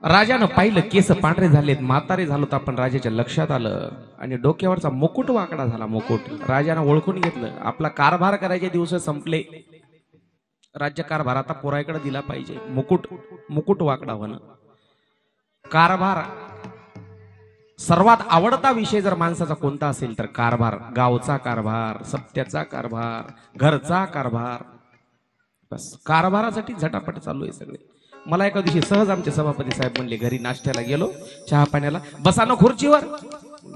राजानं पाहिलं केस पांढरे झालेत, म्हातारे झालोत, आपण राजाच्या लक्षात आलं आणि डोक्यावरचा मुकुट वाकडा झाला. मुकुट राजानं ओळखून घेतलं, आपला कारभार करायचे दिवस संपले. राज्य कारभार आता पोराकडे दिला पाहिजे. मुकुट मुकुट वाकडा होणं. कारभार सर्वात आवडता विषय जर माणसाचा कोणता असेल तर कारभार. गावचा कारभार, सप्त्याचा कारभार, घरचा कारभार. बस कारभारासाठी झटापट चालू आहे सगळे. मला एका दिवशी सहज आमचे सभापती साहेब म्हणले, घरी नाश्त्याला गेलो, चहा पाण्याला, बसा ना खुर्चीवर.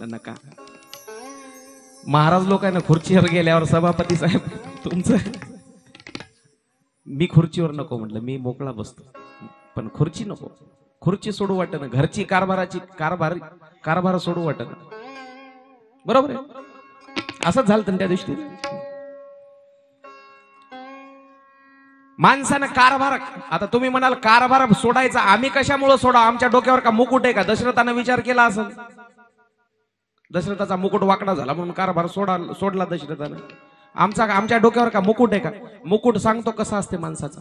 नका, महाराज लोकांना खुर्चीवर गेल्यावर सभापती साहेब तुमचं, मी खुर्चीवर नको म्हटलं, मी मोकळा बसतो, पण खुर्ची नको. खुर्ची सोडू वाटत, घरची कारभार सोडू वाटत. बरोबर आहे, असंच झालं त्या दिवशी. माणसानं कारभार, आता तुम्ही म्हणाल कारभार सोडायचा, आम्ही कशामुळे सोडा, आमच्या डोक्यावर का मुकुट आहे का? दशरथानं विचार केला असेल, दशरथाचा मुकुट वाकडा झाला म्हणून कारभार सोडला दशरथानं. आमच्या डोक्यावर का मुकुट आहे का? मुकुट सांगतो कसा असते माणसाचा.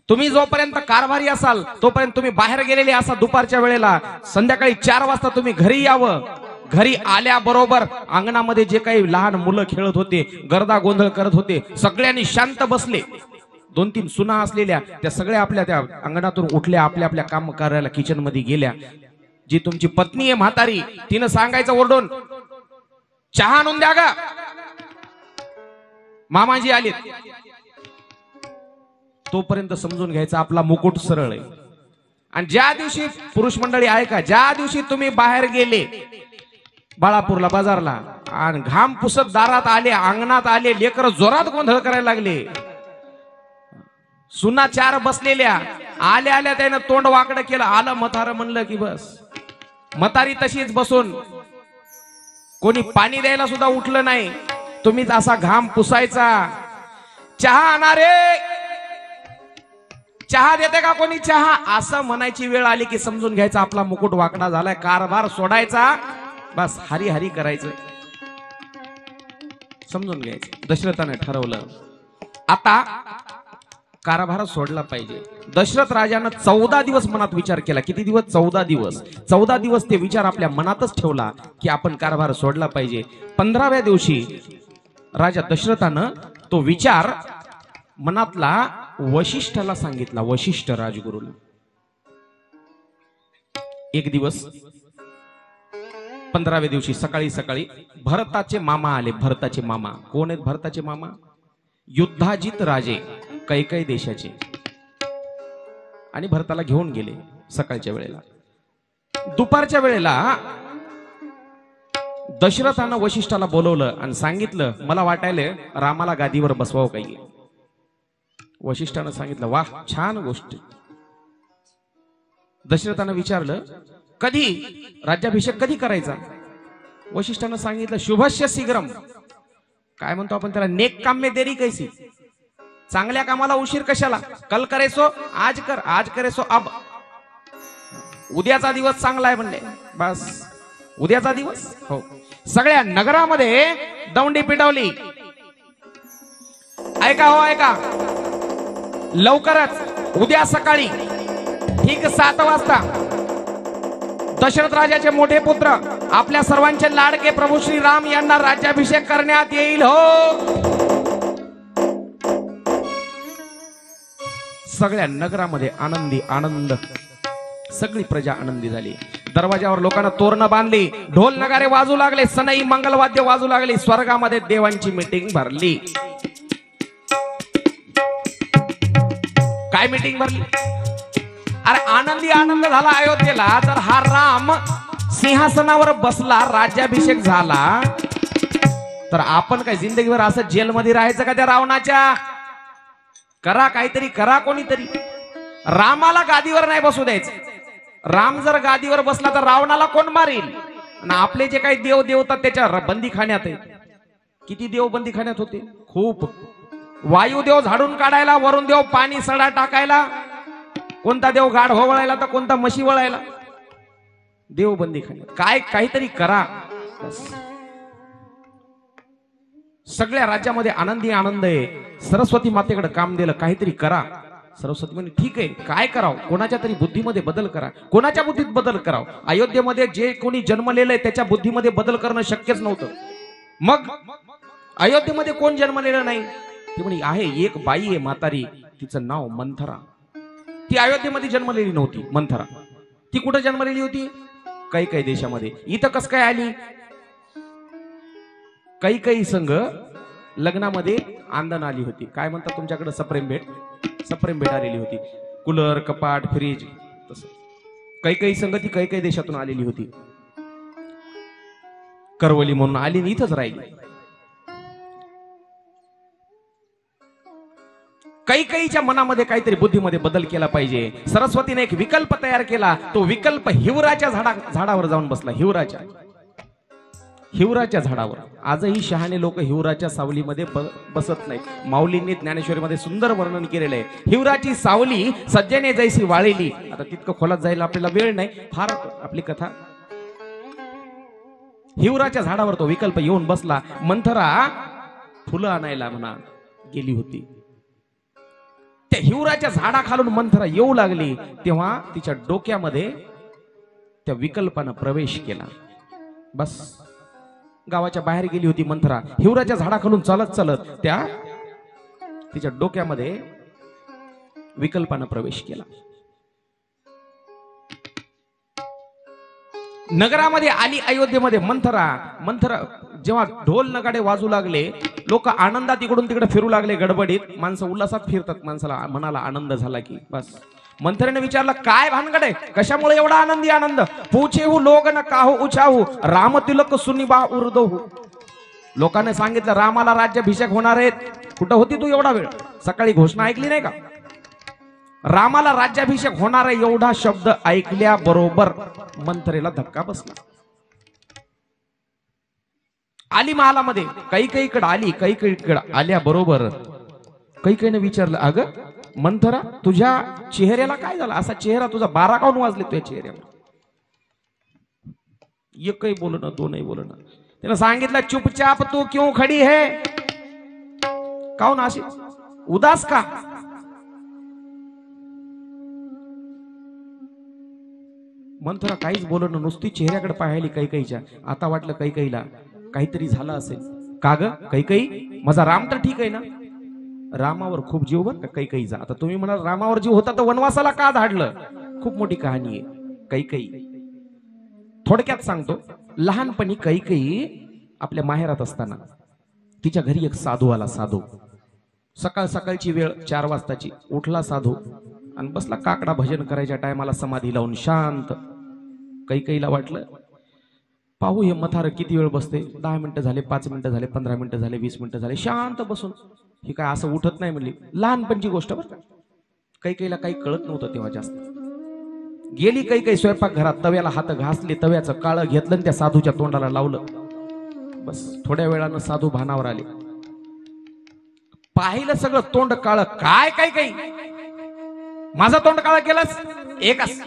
तुम्ही जोपर्यंत कारभारी असाल तोपर्यंत तुम्ही बाहेर गेलेले असा दुपारच्या वेळेला, संध्याकाळी 4 वाजता तुम्ही घरी यावं. घरी आल्याबरोबर अंगणामध्ये जे काही लहान मुलं खेळत होते, गर्दा गोंधळ करत होते, सगळ्यांनी शांत बसले. 2-3 सुना असलेल्या त्या सगळ्या आपल्या त्या अंगणातून उठल्या, आपल्या आपल्या काम करायला किचन मध्ये गेल्या. जी तुमची पत्नी आहे म्हातारी, तिनं सांगायचं ओरडून, चहा आणून द्या गा, मामाजी आलेत. तोपर्यंत समजून घ्यायचा आपला मुकुट सरळ आहे. आणि ज्या दिवशी पुरुष मंडळी ऐका, ज्या दिवशी तुम्ही बाहेर गेले बाळापूरला बाजारला आणि घाम पुसत दारात आले, अंगणात आले, लेकर जोरात गोंधळ करायला लागले, सुना 4 बसलेल्या, आल्या आल्या त्यानं तोंड वाकडं केलं, आलं म्हातारं म्हणलं की बस. म्हातारी तशीच बसून, कोणी पाणी द्यायला सुद्धा उठलं नाही. तुम्हीच असा घाम पुसायचा. चहा आणणारे, चहा देते का कोणी चहा, असं म्हणायची वेळ आली की समजून घ्यायचा आपला मुकुट वाकडा झालाय. कारभार सोडायचा, बस हरी हरी करायचं, समजून घ्यायचं. दशरथाने ठरवलं आता कारभार सोडला पाहिजे. दशरथ राजानं 14 दिवस मनात विचार केला. किती दिवस? 14 दिवस. 14 दिवस ते विचार आपल्या मनातच ठेवला की आपण कारभार सोडला पाहिजे. 15व्या दिवशी राजा दशरथानं तो विचार मनातला वशिष्ठाला सांगितला. वशिष्ठ राजगुरूला. एक दिवस 15व्या दिवशी सकाळी सकाळी भरताचे मामा आले. भरताचे मामा कोण आहेत? भरताचे मामा युद्धाजित राजे कैकई देशाचे. आणि भरताला घेऊन गेले सकाळच्या वेळेला. दुपारच्या वेळेला दशरथानं वशिष्ठाला बोलवलं आणि सांगितलं, मला वाटायला रामाला गादीवर बसवावं काही. वशिष्ठानं सांगितलं, वाह, छान गोष्ट. दशरथानं विचारलं, कधी राज्याभिषेक कधी करायचा? वशिष्ठानं सांगितलं, शुभस्य शीघ्रम. काय म्हणतो आपण त्याला, नेक काम में देरी कैसी, चांगल्या कामाला उशीर कशाला. कल करेसो आज कर, आज करेसो अब. उद्याचा दिवस चांगला आहे म्हणले, बस उद्याचा दिवस. हो, सगळ्या नगरामध्ये दौंडी पिटवली. ऐका हो ऐका, लवकरच उद्या सकाळी ठीक 7 वाजता दशरथ राजाचे मोठे पुत्र, आपल्या सर्वांचे लाडके प्रभू श्री राम यांना राज्याभिषेक करण्यात येईल. हो, सगळ्या नगरामध्ये आनंदी आनंद, सगळी प्रजा आनंदी झाली. दरवाजावर लोकांना तोरणं बांधली, ढोल नगारे वाजू लागले, सनई मंगलवाद्य वाजू लागली. स्वर्गामध्ये देवांची मीटिंग भरली. काय मीटिंग भरली? अरे आनंदी आनंद झाला अयोध्येला. जर हा राम सिंहासनावर बसला, राज्याभिषेक झाला, तर आपण काय जिंदगीभर असं जेलमध्ये राहायचं का त्या रावणाच्या? करा काहीतरी, करा कोणीतरी. रामाला गादीवर नाही बसू द्यायचं. राम जर गादीवर बसला तर रावणाला कोण मारेल? आणि आपले जे काही देव देवतात त्याच्या बंदीखान्यात आहेत. किती देव बंदीखान्यात होते? खूप. वायुदेव झाडून काढायला, वरुण देव पाणी सडा टाकायला, कोणता देव गाढ वळायला तर कोणता म्हशी वळायला. देव बंदीखान्यात. काय काहीतरी करा. सगळ्या राज्यामध्ये आनंदी आनंद आहे. सरस्वती मातेकडे काम दिलं, काहीतरी करा. सरस्वती म्हणे ठीक आहे, काय करावं, कोणाच्या तरी बुद्धीमध्ये बदल करा. कोणाच्या बुद्धीत बदल करावं? अयोध्येमध्ये जे कोणी जन्मलेलं आहे त्याच्या बुद्धीमध्ये बदल करणं शक्यच नव्हतं. मग अयोध्येमध्ये कोण जन्मलेलं नाही? ती म्हणे आहे, एक बाई आहे म्हातारी, तिचं नाव मंथरा. ती अयोध्येमध्ये जन्मलेली नव्हती. मंथरा ती कुठे जन्मलेली होती? काही देशामध्ये. इथं कस काय आली? काही संघ लग्नामध्ये आंदण आली होती. काय म्हणतात तुमच्याकडे? सप्रेम भेट आलेली होती. कूलर, कपाट, फ्रीज, तसं काही संघ ती काही देशातून आलेली होती. करवली म्हणून आली आणि इथंच राहिली. कैकेयीच्या मनामध्ये काहीतरी बुद्धीमध्ये बदल केला पाहिजे. सरस्वतीने एक विकल्प तयार केला. तो विकल्प हिवराच्या झाडावर जाऊन बसला. हिवराच्या झाडावर. आजही शहाणे लोक हिवराच्या सावलीमध्ये बसत नाहीत. माऊलींनी ज्ञानेश्वरीमध्ये सुंदर वर्णन केलेलं आहे. हिवराची सावली सज्जने जैसी वाळेली. आता तितकं खोलात जायला आपल्याला वेळ नाही, फार आपली कथा. हिवराच्या झाडावर तो विकल्प येऊन बसला. मंथरा फुलं आणायला म्हणा गेली होती. त्या हिवराच्या झाडाखालून मंथरा येऊ लागली तेव्हा तिच्या डोक्यामध्ये त्या विकल्पानं प्रवेश केला. बस गावाच्या बाहेर गेली होती मंथरा. हिवराच्या झाडाखालून चालत तिच्या डोक्यामध्ये विकल्पानं प्रवेश केला. नगरामध्ये आली, अयोध्येमध्ये. मंथरा जेव्हा ढोल नगाडे वाजू लागले, लोक आनंदात इकडून तिकडे फिरू लागले. गडबडीत माणसं उल्हासात फिरतात. माणसाला मनाला आनंद झाला की बस. मंथरेने विचारलं, काय भानगडे, कशामुळे एवढा आनंद? पूछेहू लोग न काहू उचाहू, राम तिलक सुनिबा उर्दहू. लोकांनी सांगितलं रामाला राज्याभिषेक होणार आहेत. कुठं होती तू एवढा वेळ? सकाळी घोषणा ऐकली नाही का? रामाला राज्याभिषेक होणार आहे एवढा शब्द ऐकल्या बरोबर मंथरेला धक्का बसला. आली महालामध्ये. कैकेयीकडे आली. कैकेयीकडे आल्या बरोबर कैकेयीने विचारलं, अगं मंथरा, तुझ्या चेहऱ्याला काय झालं? असा चेहरा तुझा 12 काऊन वाजले तुझ्या चेहऱ्यावर? एकही बोलणं, दोनही बोलणं. त्यानं सांगितलं, चुपचाप तू क्यों खडी है? काऊन अशी उदास का? मंथरा काहीच बोलणं, नुसती चेहऱ्याकडे पाहिली कैकेयीच्या. आता वाटलं कैकेयीला काहीतरी झालं असेल. का ग कैकेयी, माझा राम तर ठीक आहे ना? रामावर खूप जीव बर का कैकेयीचा. आता तुम्ही म्हणाल रामावर जीव होता तर वनवासाला का धाडलं? खूप मोठी कहाणी आहे कैकेयी. थोडक्यात सांगतो. लहानपणी कैकेयी आपल्या माहेरात असताना तिच्या घरी एक साधू आला. साधू सकाळची वेळ 4 वाजताची. उठला साधू आणि बसला काकडा भजन करायच्या टायमाला समाधी लावून शांत. कैकेयीला वाटलं पाहू हे मथार किती वेळ बसते. 10 मिनिटं झाले, 5 मिनिटं झाले, 15 मिनिटं झाले, 20 मिनिटं झाले, शांत बसून. ही काय असं उठत नाही म्हणली. लहानपणची गोष्ट बरं का. कैकेयीला काही कळत नव्हतं तेव्हा जास्त. गेली कैकेयी स्वयंपाक घरात. तव्याला हात घासले, तव्याचं काळं घेतलं आणि त्या साधूच्या तोंडाला लावलं. बस थोड्या वेळानं साधू भानावर आले. पाहिलं सगळं, तोंड काळं. काय कैकेयी, माझं तोंड काळं केलंस? एकच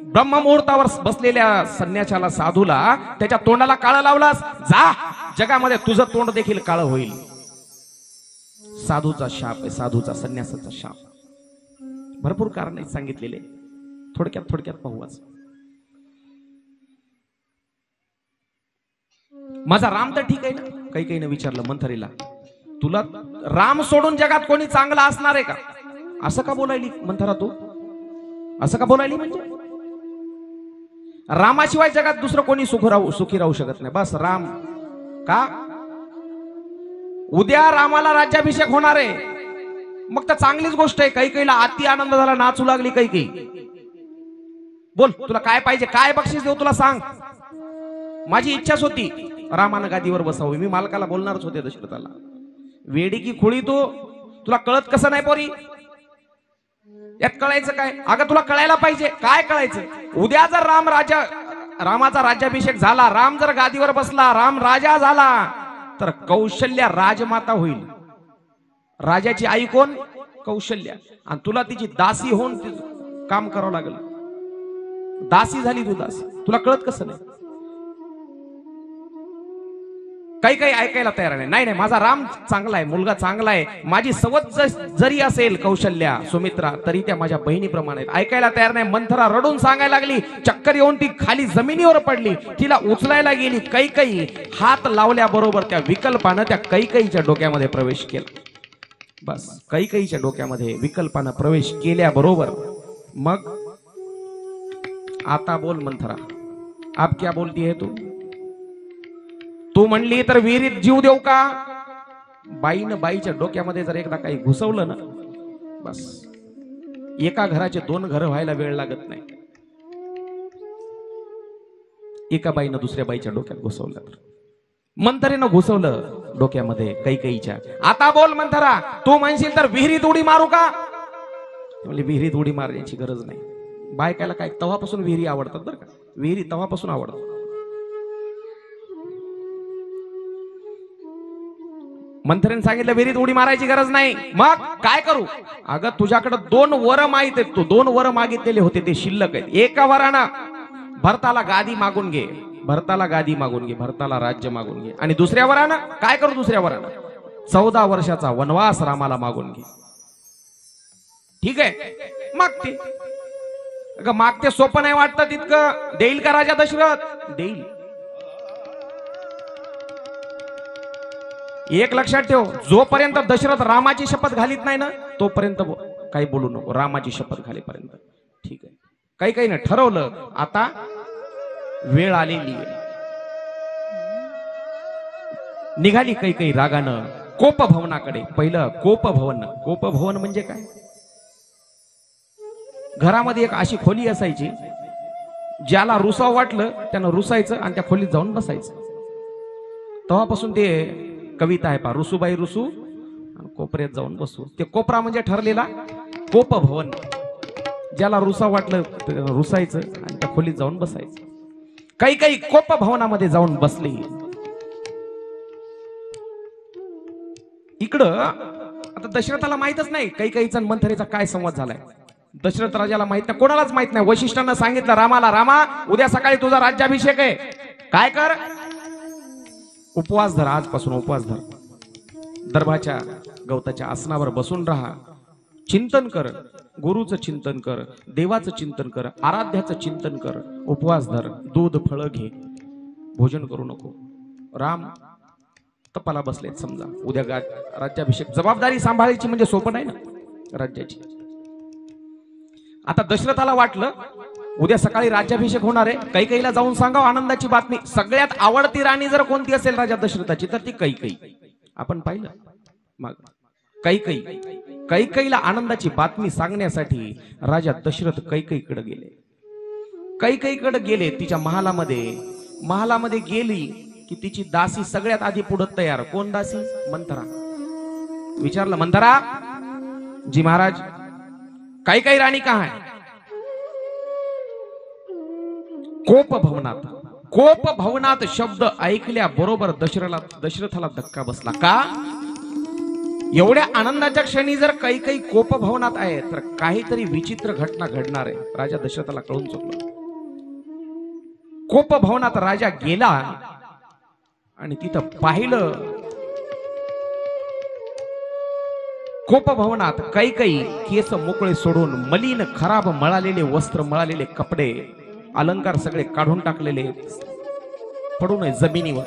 ब्रह्ममुहूर्तावर बसलेल्या संन्याशाला, साधूला त्याच्या तोंडाला काळं लावलास? जा, जगामध्ये तुझं तोंड देखील काळं होईल. साधूचा शाप आहे, साधूचा, संन्यासाचा शाप. भरपूर कारण सांगितलेले, थोडक्यात पाहू आज. माझा राम तर ठीक आहे ना? कैकेयीने विचारलं मंथरेला, तुला राम सोडून जगात कोणी चांगला असणार आहे का? असं का बोलायली मंथरा तू? असं का बोलायली? म्हणजे रामाशिवाय जगात दुसरं कोणी सुखी राहू शकत नाही. बस राम. का? उद्या रामाला राज्याभिषेक होणार आहे. मग तर चांगलीच गोष्ट आहे. कैकेयीला अति आनंद झाला, नाचू लागली कैकेयी. बोल, तुला काय पाहिजे? काय बक्षीस देऊ तुला? सांग. माझी इच्छाच होती रामानं गादीवर बसावं. मी मालकाला बोलणारच होते दशरथाला. वेडी की खुळी तू, तुला कळत कसं नाही पोरी? यात कळायचं काय? अगं तुला कळायला पाहिजे. काय कळायचं? उद्या जर रामाचा राज्याभिषेक झाला, राम जर गादीवर बसला, राम राजा झाला, तर कौशल्या राजमाता होईल. राजाची आई कोण? कौशल्या. आणि तुला तिची दासी होऊन काम करावं लागेल. दासी झाली तू, दासी. तुला कळत कसं नाही? काही काही ऐकायला तयार नाही. नाही नाही, माझा राम चांगला आहे, मुलगा चांगला आहे, माझी सवत जरी असेल कौशल्या सुमित्रा तरी त्या माझ्या बहिणीप्रमाणे आहेत. ऐकायला तयार नाही. मंथरा रडून सांगायला लागली, चक्कर येऊन ती खाली जमिनीवर पडली. तिला उचलायला गेली. कैकई हात लावल्याबरोबर त्या विकल्पानं त्या कैकईच्या डोक्यामध्ये प्रवेश केला. बस कैकईच्या डोक्यामध्ये विकल्पानं प्रवेश केल्याबरोबर मग आता बोल मंथरा, आप क्या बोलती है तू म्हणली तर विहिरीत जीव देऊ का? बाईनं बाईच्या डोक्यामध्ये जर एकदा काही घुसवलं ना, बस एका घराचे 2 घर व्हायला वेळ लागत नाही. एका बाईनं दुसऱ्या बाईच्या डोक्यात घुसवलं तर मंथरेनं घुसवलं डोक्यामध्ये कैकईच्या. आता बोल मंथरा, तू म्हणशील तर विहिरीत उडी मारू का? म्हणजे विहिरीत उडी मारण्याची गरज नाही. बायकाला काय तवापासून विहिरी आवडतात बरं का, विहिरी तवापासून आवडतात. मंथरेने सांगितलं विहिरीत उडी मारायची गरज नाही. मग काय करू? अगं तुझ्याकडे 2 वर माहित आहेत, तू 2 वर मागितलेले होते ते शिल्लक आहेत. एका वरानं भरताला गादी मागून घे, भरताला गादी मागून घे, भरताला राज्य मागून घे. आणि दुसऱ्या वरानं काय करू? दुसऱ्या वरानं 14 वर्षाचा वनवास रामाला मागून घे. ठीक आहे, मागते. अगं मागते सोपं नाही वाटतं तितकं. देईल का राजा दशरथ? देईल. एक लक्षात ठेव, जोपर्यंत दशरथ रामाची शपथ घालीत नाही ना तोपर्यंत काही बोलू नको. रामाची शपथ घालेपर्यंत. ठीक आहे. काही ना ठरवलं आता वेळ आलेली आहे. निघाली काही रागानं कोपभवनाकडे. पहिलं कोपभवन. कोपभवन म्हणजे काय? घरामध्ये एक अशी खोली असायची, ज्याला रुसाव वाटलं त्यानं रुसायचं आणि त्या खोलीत जाऊन बसायचं. तेव्हापासून ते कविता आहे पा, रुसूबाई रुसू कोपऱ्यात जाऊन बसू. ते कोपरा म्हणजे ठरलेला कोपभवन. ज्याला रुसाव वाटलं रुसायचं आणि त्या खोलीत जाऊन बसायचं. काही कोपभवनामध्ये जाऊन बसले. इकडं आता दशरथाला माहितच नाही कैकईचा मंथरेचा काय संवाद झालाय. दशरथ राजाला माहित नाही, कोणालाच माहित नाही. वशिष्ठांना सांगितलं रामाला, रामा उद्या सकाळी तुझा राज्याभिषेक आहे, काय कर? उपवास धर, आजपासून उपवास धर. दर्भाच्या गवताच्या आसनावर बसून राहा, चिंतन कर, गुरुचं चिंतन कर, देवाचं चिंतन कर, आराध्याचं चिंतन कर, उपवास धर, दूध फळं घे, भोजन करू नको. राम तपाला बसलेत. समजा उद्या राज्याभिषेक, जबाबदारी सांभाळायची म्हणजे सोपं नाही ना राज्याची. आता दशरथाला वाटलं उद्या सकाळी राज्याभिषेक होणार आहे, कैकईला जाऊन सांगावं आनंदाची बातमी. सगळ्यात आवडती राणी जर कोणती असेल राजा दशरथाची तर ती कैकई. आपण पाहिलं मग कैकईला आनंदाची बातमी सांगण्यासाठी राजा दशरथ कैकईकडे गेले. कैकईकडे गेले तिच्या महालामध्ये गेली की तिची दासी सगळ्यात आधी पुढे तयार. कोण दासी? मंथरा. विचारलं मंथरा, जी महाराज कैकई राणी कहाँ है? कोपभवनात. कोपभवनात शब्द ऐकल्या बरोबर दशरथाला धक्का बसला. का? एवढ्या आनंदाच्या क्षणी जर कैकई कोपभवनात आहे तर काहीतरी विचित्र घटना घडणार आहे. राजा दशरथाला कळून चुकलं. कोपभवनात राजा गेला आणि तिथं पाहिलं कोपभवनात कैकई केस मोकळे सोडून मलिन खराब मळालेले वस्त्र, मळालेले कपडे, अलंकार सगळे काढून टाकलेले पडून जमिनीवर.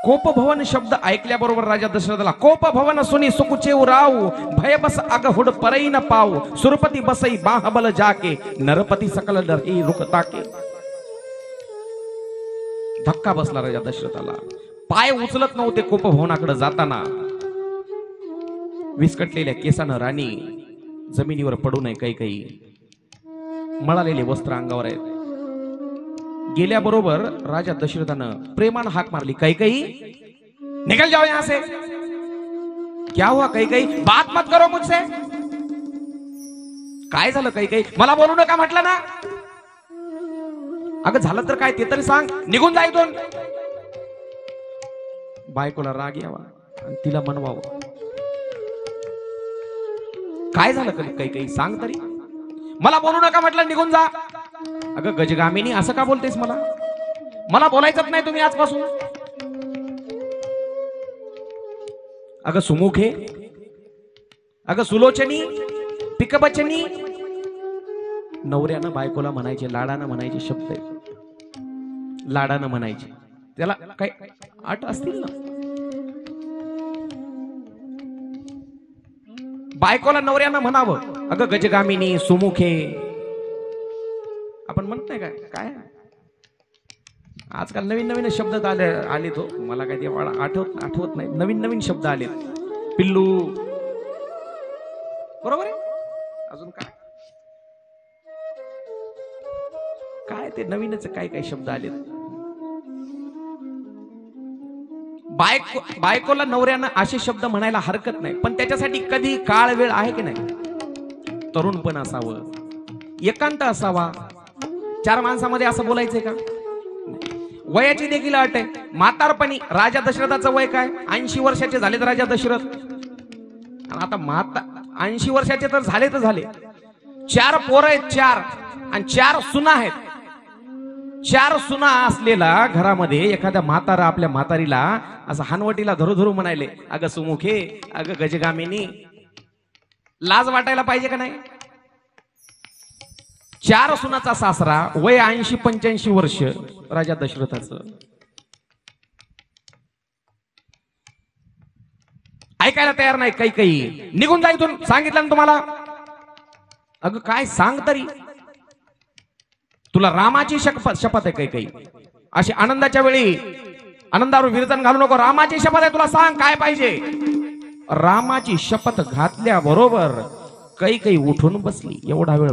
कोपभवन शब्द ऐकल्याबरोबर राजा दशरथाला, कोपभवन सुनी सुकुचे राव, भय बस अगहुड परई न पाव, सुरपती बसई बाहबल जाके, नरपती सकल डरही रुकताके. धक्का बसला राजा दशरथाला. पाय उचलत नव्हते कोपभवनाकडे जाताना. विस्कटलेल्या केसानं राणी जमिनीवर पडू नये. कैकई मळालेले वस्त्र अंगावर आहेत. गेल्याबरोबर राजा दशरथानं प्रेमानं हाक मारली, कैकई निकल जाओ यहां से. क्या हुआ कैकई? बात मत करो मुझसे. काय झालं कैकई? मला बोलू नका म्हटलं ना. अगं झालं तर काय ते तरी सांग, निघून जा इथून. बायकोला राग यावा आणि तिला मनवावं. काय झालं कैकई सांग तरी. मला बोलू नका म्हटलं, निघून जा. अगं गजगामिनी असं का बोलतेस? मला बोलायचंच नाही तुम्ही आजपासून. अगं सुमुखे, अगं सुलोचनी, पिकबचनी, नवऱ्यानं बायकोला म्हणायचे, लाडानं म्हणायचे शब्द आहे, लाडानं म्हणायचे. त्याला काय आठ असतील ना? बायकोला नवऱ्यानं म्हणावं, अगं गजगामिनी, सुमुखे. आपण म्हणत नाही काय काय आजकाल नवीन नवीन शब्द आले तो, मला काय ते आठवत नाही. नवीन नवीन शब्द आले, पिल्लू, बरोबर आहे. अजून काय काय ते नवीनच काय काय शब्द आले. बायकोला नवऱ्यानं असे शब्द म्हणायला हरकत नाही, पण त्याच्यासाठी कधी काळ वेळ आहे की नाही. तरुणपण असावं, एकांत असावा. चार माणसामध्ये असं बोलायचंय का? वयाची देखील अट आहे. म्हातारपणी राजा दशरथाचं वय काय? 80 वर्षाचे झालेत राजा दशरथ. आणि आता 80 वर्षाचे तर झाले. 4 पोरं आहेत, 4 आणि 4 सुना आहेत. 4 सुना असलेला घरामध्ये एखाद्या म्हातारा आपल्या म्हातारीला असं हानवटीला धरू म्हणायले, अगं सुमुखे, अगं गजगामिनी. लाज वाटायला पाहिजे का नाही? 4 सुनाचा सासरा, वय 80-85 वर्ष राजा दशरथाचं. ऐकायला तयार नाही. काही निघून जा इथून, सांगितलं ना तुम्हाला. अगं काय सांग तरी, तुला रामाची शपथ आहे. काही अशी आनंदाच्या वेळी आनंदावर विरजन घालू नको. रामाची शपथ आहे, तुला सांग काय पाहिजे. रामाची शपथ घातल्याबरोबर काही उठून बसली. एवढा वेळ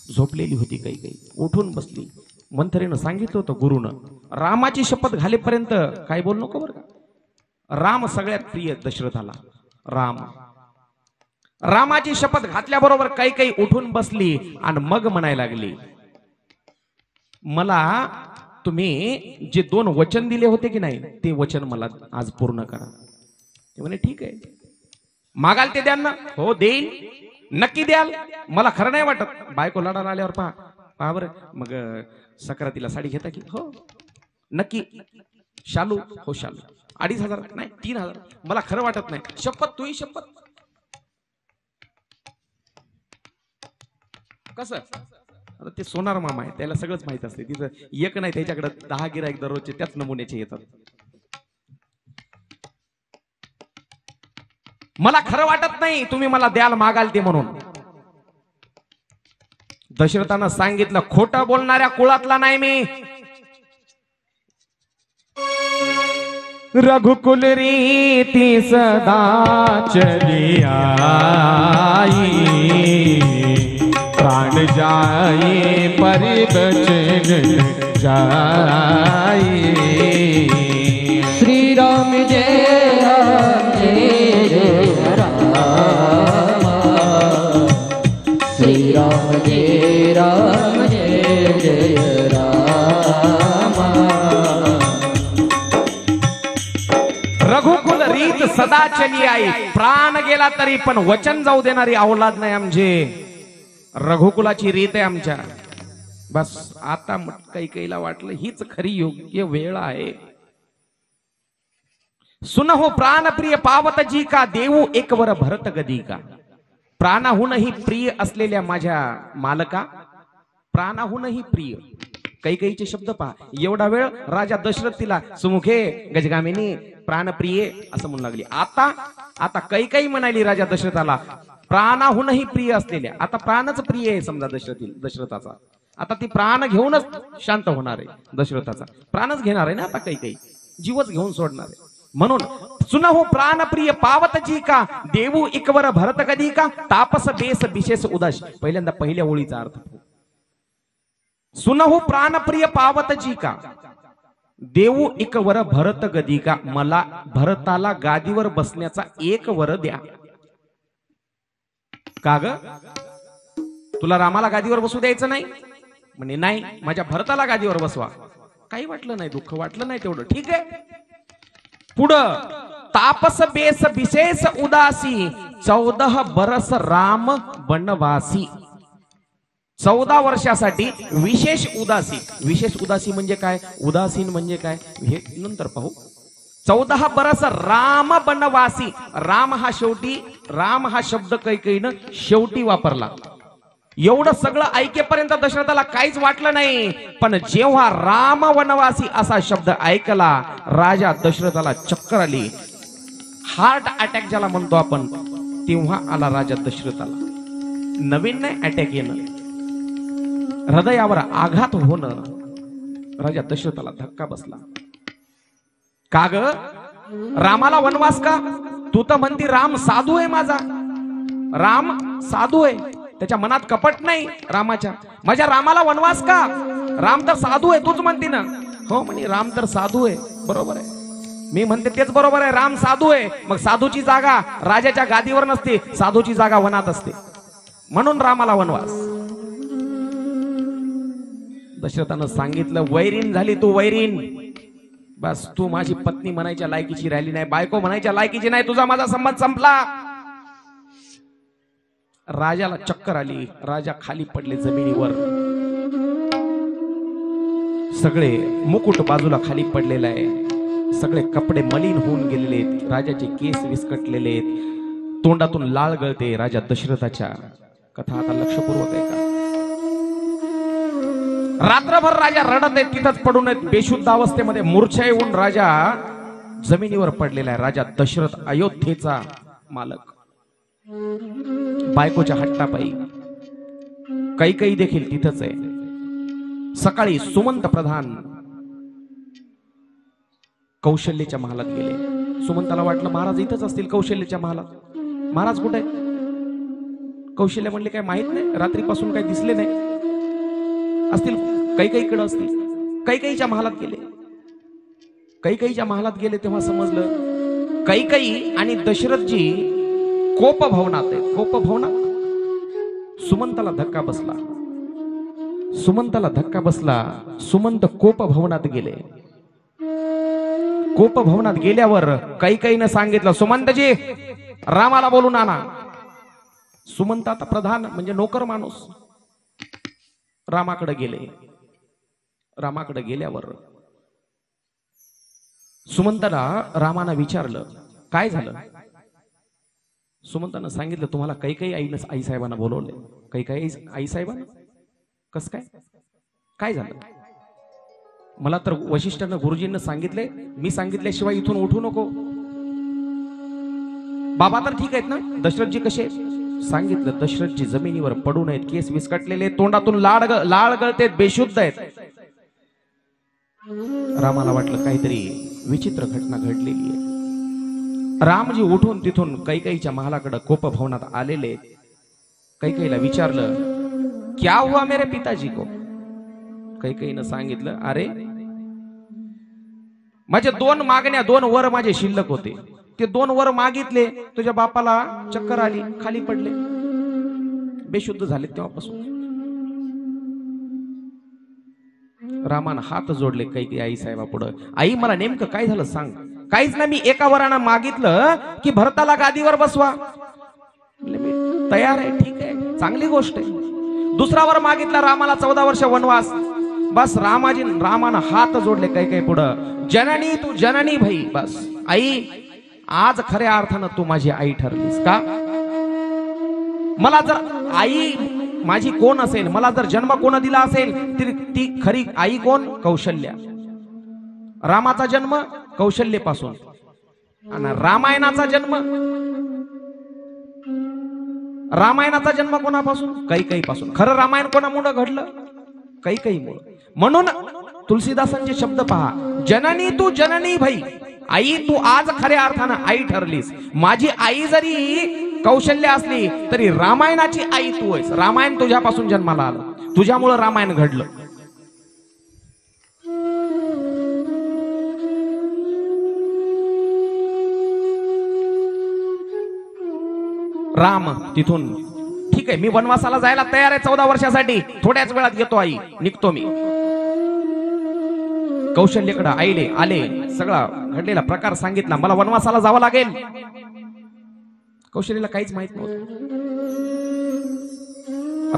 झोपलेली होती, काही उठून बसली. मंथरेनं सांगितलं होतं गुरुनं, रामाची शपथ घालेपर्यंत काय बोल नको बरं का. राम सगळ्यात प्रिय दशरथाला. रामाची शपथ घातल्याबरोबर काही उठून बसली आणि मग म्हणायला लागली, मला तुम्ही जे 2 वचन दिले होते की नाही, ते वचन मला आज पूर्ण करा. ते म्हणे ठीक आहे, मागाल ते द्याल ना? हो देईल, नक्की द्याल. मला खरं नाही वाटत. बायको लढायला आल्यावर पहा बरं, मग सक्रातीला साडी घेता की? हो नक्की. शालू? हो शालू. 2500 नाही 3000. मला खरं वाटत नाही. शपथ? तुही शपथ? कसं? आता ते सोनार मामा आहे, त्याला सगळंच माहित असते. तिथं एक नाही, त्याच्याकडे 10 गिराईक दररोजचे त्याच नमुन्याचे येतात. मला खरं वाटत नाही तुम्ही मला द्याल, मागाल ते म्हणून. दशरथानं सांगितलं, खोटं बोलणाऱ्या कुळातला नाही मी. रघुकुल रीती सदा चली आई, प्राण जाए परिबचन जाए. श्री राम जय राम जय जय राम, श्री राम जय राम जय जय राम. रघुकुल रीत सदा चली आई. प्राण गेला तरी पण वचन जाऊ देणारी औलाद नाही आमचे. रघुकुलाची रीत आहे आमच्या. बस आता कैकेयीला वाटलं हीच खरी योग्य वेळ आहे. सुनहो प्राणप्रिय पावत जी का, देऊ एकवर भरत गदी का. प्राणाहूनही प्रिय असलेल्या माझ्या मालका, प्राणाहूनही प्रिय. कैकेयीचे शब्द पहा. एवढा वेळ राजा दशरथ तिला सुमुखे, गजगामिनी, प्राणप्रिय असं म्हणू लागली. आता कैकेयी म्हणाली राजा दशरथाला, प्राणाहूनही प्रिय असलेल्या. आता प्राणच प्रिय आहे समजा दशरथाचा. आता ती प्राण घेऊनच शांत होणार आहे. दशरथाचा प्राणच घेणार आहे ना आता कैकेयी, जीवच घेऊन सोडणार आहे. म्हणून सुनहो प्राणप्रिय पावत जी का, देऊ एकवर भरत कधी का. तापस बेस विशेष उदास. पहिल्यांदा पहिल्या ओळीचा अर्थ. सुनहो प्राणप्रिय पावत जी का, देऊ एक वर भरत गदी का. मला भरताला गादीवर बसण्याचा 1 वर द्या. का ग, तुला रामाला गादीवर बसू द्यायचं नाही? म्हणे नाही, माझ्या भरताला गादीवर बसवा. काही वाटलं नाही, दुःख वाटलं नाही तेवढं. ठीक आहे. पुढं, तापस बेस विशेष उदासी, 14 बरस राम बनवासी. 14 वर्षासाठी विशेष उदासी. विशेष उदासी म्हणजे काय, उदासीन म्हणजे काय, हे नंतर पाहू. 14 बरस राम बनवासी. राम हा शब्द कैकेयीनं शेवटी वापरला. एवढं सगळं ऐकेपर्यंत दशरथाला काहीच वाटलं नाही, पण जेव्हा राम वनवासी असा शब्द ऐकला राजा दशरथाला चक्कर आली. हार्ट अटॅक ज्याला म्हणतो आपण, तेव्हा आला राजा दशरथाला. नवीन नाही अटॅक येणं, हृदयावर आघात होणं. राजा दशरथाला धक्का बसला. का ग, रामाला वनवास का? तू तर म्हणती राम साधू आहे माझा. राम साधू आहे, त्याच्या मनात कपट नाही रामाच्या. माझ्या रामाला वनवास का? राम तर साधू आहे, तूच म्हणती ना. हो म्हणे, राम तर साधू आहे, बरोबर आहे. मी म्हणते तेच बरोबर आहे, राम साधू आहे. मग साधूची जागा राजाच्या गादीवर नसते, साधूची जागा वनात असते. म्हणून रामाला वनवास. दशरथानं सांगितलं, वैरीण झाली तू, वैरीण. बस, तू माझी पत्नी म्हणायच्या लायकीची राहिली नाही, बायको म्हणायच्या लायकीची नाही, तुझा माझा संबंध संपला. राजाला चक्कर आली. राजा खाली पडले जमिनीवर. सगळे मुकुट बाजूला खाली पडलेला आहे, सगळे कपडे मलिन होऊन गेलेले आहेत, राजाचे केस विस्कटलेले आहेत, तोंडातून लाळ गळते राजा दशरथाच्या. कथा आता लक्षपूर्वक आहे का? रात्रभर राजा रडत आहेत, तिथंच पडून आहेत, बेशुद्ध अवस्थेमध्ये मूर्छा येऊन राजा जमिनीवर पडलेला आहे. राजा दशरथ, अयोध्येचा मालक, बायकोच्या हट्टापायी. कैकेयी देखील तिथंच आहे. सकाळी सुमंत प्रधान कौशल्याच्या महालात गेले. सुमंताला वाटलं महाराज इथंच असतील कौशल्याच्या महालात. महाराज कुठे आहेत? कौशल्य म्हणले काय माहित नाही, रात्रीपासून काही दिसले नाही. असतील कैकेयीकडे असतील. कैकेयीच्या महालात गेले. कैकेयीच्या महालात गेले तेव्हा समजलं कैकेयी आणि दशरथजी कोपभवनात आहेत. कोपभवनात सुमंताला धक्का बसला. सुमंताला धक्का बसला. सुमंत कोपभवनात गेले. कोपभवनात गेल्यावर कैकेयीनं सांगितलं, सुमंतजी रामाला बोलून आणा. सुमंत आता प्रधान म्हणजे नोकर माणूस रामाकडे गेले. रामाकडे गेल्यावर सुमंताला रामानं विचारलं, काय झालं? सुमंतानं सांगितलं, तुम्हाला कैकेयी आई साहेबांना बोलवले. कैकेयी आई साहेबांना? कस काय? काय झालं? मला तर वशिष्ठांना गुरुजींना सांगितले, मी सांगितल्याशिवाय इथून उठू नको. बाबा तर ठीक आहेत ना? दशरथजी कसे? सांगितलं, दशरथजी जमिनीवर पडून आहेत, केस विस्कटलेले, तोंडातून लाळ गळतेत, बेशुद्ध आहेत. रामाला वाटलं काहीतरी विचित्र घटना घडलेली आहे. रामजी उठून तिथून कैकेयीच्या महालाकडे कोपभवनात आलेले. कैकेयीला विचारलं, क्या हुआ मेरे पिताजी को? कैकेयीनं सांगितलं, अरे माझे 2 मागण्या, 2 वर माझे शिल्लक होते, ते 2 वर मागितले, तुझ्या बापाला चक्कर आली, खाली पडले, बेशुद्ध झाले. तेव्हापासून रामानं हात जोडले कैकेयी आई साहेबा पुढे. आई मला नेमकं काय झालं सांग. काहीच नाही, मी एका वरानं मागितलं की भरताला गादीवर बसवा. मी तयार आहे, ठीक आहे, चांगली गोष्ट आहे. दुसरा वर मागितला रामाला 14 वर्ष वनवास. बस रामानं हात जोडले कैकेयी पुढं. जननी तू जननी भाई. बस आई, आज खऱ्या अर्थानं तू माझी आई ठरलीस का? मला जर आई माझी कोण असेल, मला जर जन्म कोण दिला असेल, तरी ती खरी आई कोण? कौशल्या. रामाचा जन्म कौशल्येपासून आणि रामायणाचा जन्म कोणापासून? कैकेयीपासून. खरं रामायण कोणामुळे घडलं? कैकेयीमुळे. म्हणून तुलसीदासांचे शब्द पहा, जननी तू जननी भाई. आई, तू आज खऱ्या अर्थानं आई ठरलीस. माझी आई जरी कौशल्य असली तरी रामायणाची आई तू आहेस. रामायण तुझ्यापासून जन्माला आलं, तुझ्यामुळं रामायण घडलं. राम तिथून, ठीक आहे, मी वनवासाला जायला तयार आहे 14 वर्षासाठी, थोड्याच वेळात येतो आई, निघतो मी. कौशल्यकडे आईले आले, सगळा घडलेला प्रकार सांगितला, मला वनवासाला जावं लागेल. कौशल्याला काहीच माहित नव्हतं.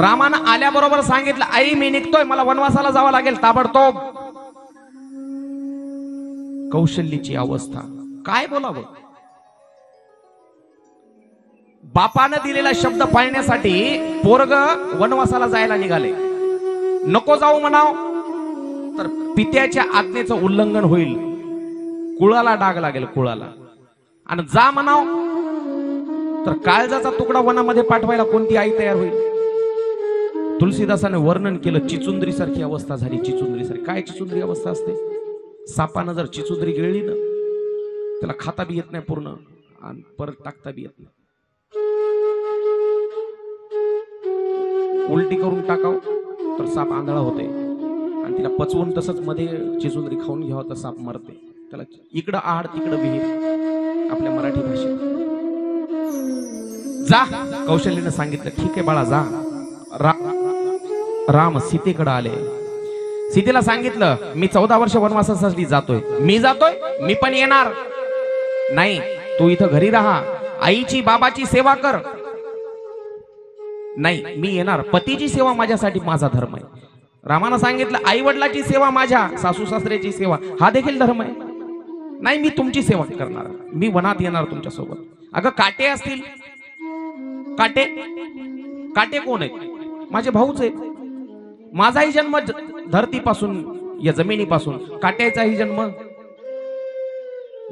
रामानं आल्याबरोबर सांगितलं, आई मी निघतोय, मला वनवासाला जावं लागेल ताबडतोब. कौशल्यची अवस्था, काय बोलावं. बापानं दिलेला शब्द पाळण्यासाठी पोरग वनवासाला जायला निघाले. नको जाऊ म्हणाव तर पित्याच्या आज्ञेचं उल्लंघन होईल, कुळाला डाग लागेल कुळाला. आणि जा म्हणाव तर काळजाचा तुकडा वनामध्ये पाठवायला कोणती आई तयार होईल. तुलसीदासाने वर्णन केलं, चिचुंद्री सारखी अवस्था झाली. चिचुंद्री सारखी काय चिचुंद्री अवस्था असते. सापानं जर चिचुंद्री गिळली ना त्याला खाता बी येत नाही पूर्ण आणि परत टाकता बी येत नाही. उलटी करून टाकाव तर साप आंधळा होते आणि तिला पचवून तसंच मध्ये चिचुंद्री खाऊन घ्यावं तर साप मरते. त्याला इकडं आड तिकडं विहीर आपल्या मराठी भाषेत. जा, कौशल्याने सांगितलं ठीक आहे बाळा जा. राम सीतेकडे आले. सीतेला सांगितलं मी 14 वर्ष वनवासासाठी जातोय. मी जातोय, मी पण येणार नाही. तू इथं घरी राहा, आईची बाबाची सेवा कर. नाही मी येणार. पतीची सेवा माझ्यासाठी माझा धर्म आहे. रामानं सांगितलं आई वडिलाची सेवा, माझ्या सासू सासऱ्याची सेवा हा देखील धर्म आहे. नाही मी तुमची सेवा करणार, मी वनात येणार तुमच्या सोबत. अगं काटे असतील. काटे काटे कोण आहेत. माझे भाऊच आहेत. माझाही जन्म धरतीपासून या जमिनीपासून, काट्याचाही जन्म.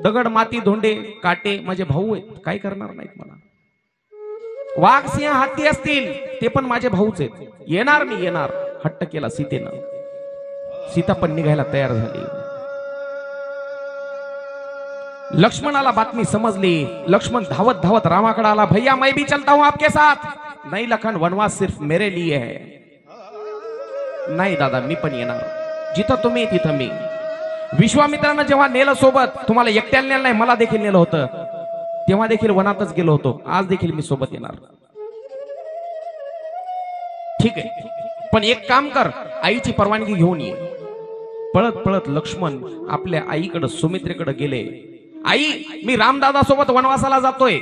दगड माती धोंडे काटे माझे भाऊ आहेत, काय करणार नाहीत मला. वाघ सिंह हत्ती असतील ते पण माझे भाऊच आहेत. येणार मी येणार. हट्ट केला सीतेनं. सीता पण निघायला तयार झाली. लक्ष्मणाला बातमी समजली. लक्ष्मण धावत धावत रामाकडे आला. भैया मैं भी चलता हूं आपके साथ. नहीं लखन, वनवास सिर्फ मेरे लिए है. नाही दादा मी पण येणार. जिथं तुम्ही तिथं मी. विश्वामित्रानं जेव्हा नेलं सोबत, तुम्हाला एकट्याला नेलं नाही मला देखील नेलं होतं, तेव्हा देखील वनातच गेलो होतो. आज देखील मी सोबत येणार. ठीक आहे पण एक काम कर, आईची परवानगी घेऊन ये. पळत पळत लक्ष्मण आपल्या आईकडे सुमित्रेकडे गेले. आई मी रामदादा सोबत वनवासाला जातोय.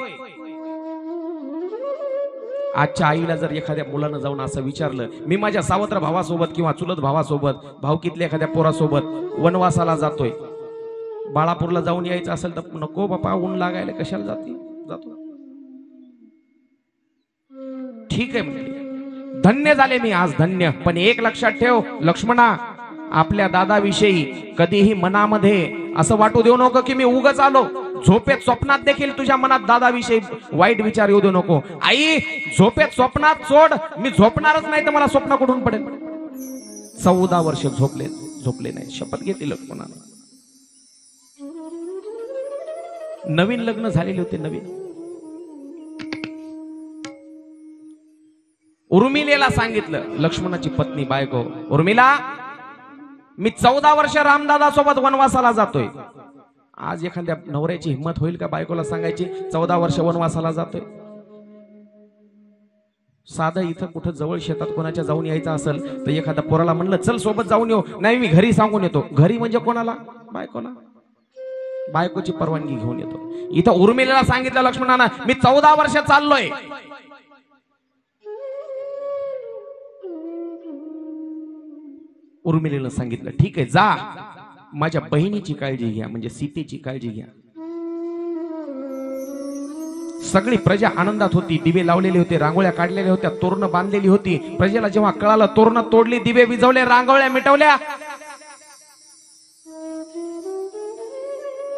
आजच्या आईला जर एखाद्या मुलानं जाऊन असं विचारलं मी माझ्या सावत्र भावासोबत किंवा चुलत भावासोबत, भावकीतल्या एखाद्या पोरासोबत वनवासाला जातोय, बाळापूरला जाऊन यायचं असेल तर नको बापा ऊन लागायला कशाला जातो. ठीक आहे म्हणजे धन्य झाले मी आज, धन्य. पण एक लक्षात ठेव लक्ष्मणा, आपल्या दादाविषयी कधीही मनामध्ये असं वाटू देऊ नको की मी उगाच आलो. झोपेत स्वप्नात देखील तुझ्या मनात दादाविषयी वाईट विचार येऊ देऊ नको. आई झोपेत स्वप्नात सोड, मी झोपणारच नाही तर मला स्वप्न कुठून पडेल. 14 वर्ष झोपले नाही. शपथ घेतली लक्ष्मणाने. नवीन लग्न झालेले होते. नवीन उर्मिलेला सांगितलं, लक्ष्मणाची पत्नी बायको, उर्मिला मी 14 वर्ष रामदादा सोबत वनवासाला जातोय. आज एखाद्या नवऱ्याची हिंमत होईल का बायकोला सांगायची 14 वर्ष वनवासाला जातोय. साधं इथं कुठं जवळ शेतात कोणाच्या जाऊन यायचं असेल तर एखाद्या पोराला म्हणलं चल सोबत जाऊन येऊ, नाही मी घरी सांगून येतो. घरी म्हणजे कोणाला, बायकोला. बायकोची परवानगी घेऊन येतो. इथं उर्मिलेला सांगितलं लक्ष्मणानं मी 14 वर्ष चाललोय. उर्मिलेनं सांगितलं ठीक आहे जा, माझ्या बहिणीची काळजी घ्या, म्हणजे सीतेची काळजी घ्या. सगळी प्रजा आनंदात होती. दिवे लावलेले होते, रांगोळ्या काढलेल्या होत्या, तोरणं बांधलेली होती. प्रजेला जेव्हा कळालं, तोरणं तोडली, दिवे विझवले, रांगोळ्या मिटवल्या.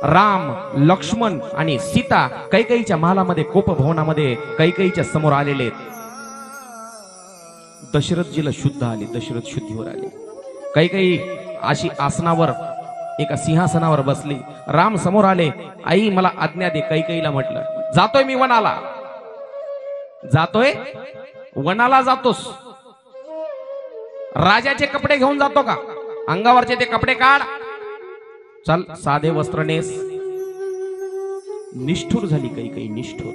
राम, लक्ष्मण आणि सीता कैकेयीच्या महालामध्ये, कोपभवनामध्ये कैकेयीच्या समोर आलेले. दशरथजीला शुद्ध आले, दशरथ शुद्धीवर आले. कैकेयी अशी आसनावर एका सिंहासनावर बसली. राम समोर आले. आई मला आज्ञा दे. कैकेयीला म्हटलं जातोय मी वनाला. जातोय वनाला. जातोस राजाचे कपडे घेऊन जातो का? अंगावरचे ते कपडे काढ. चल साधे वस्त्र नेस. निष्ठुर झाली कैकेयी, निष्ठुर.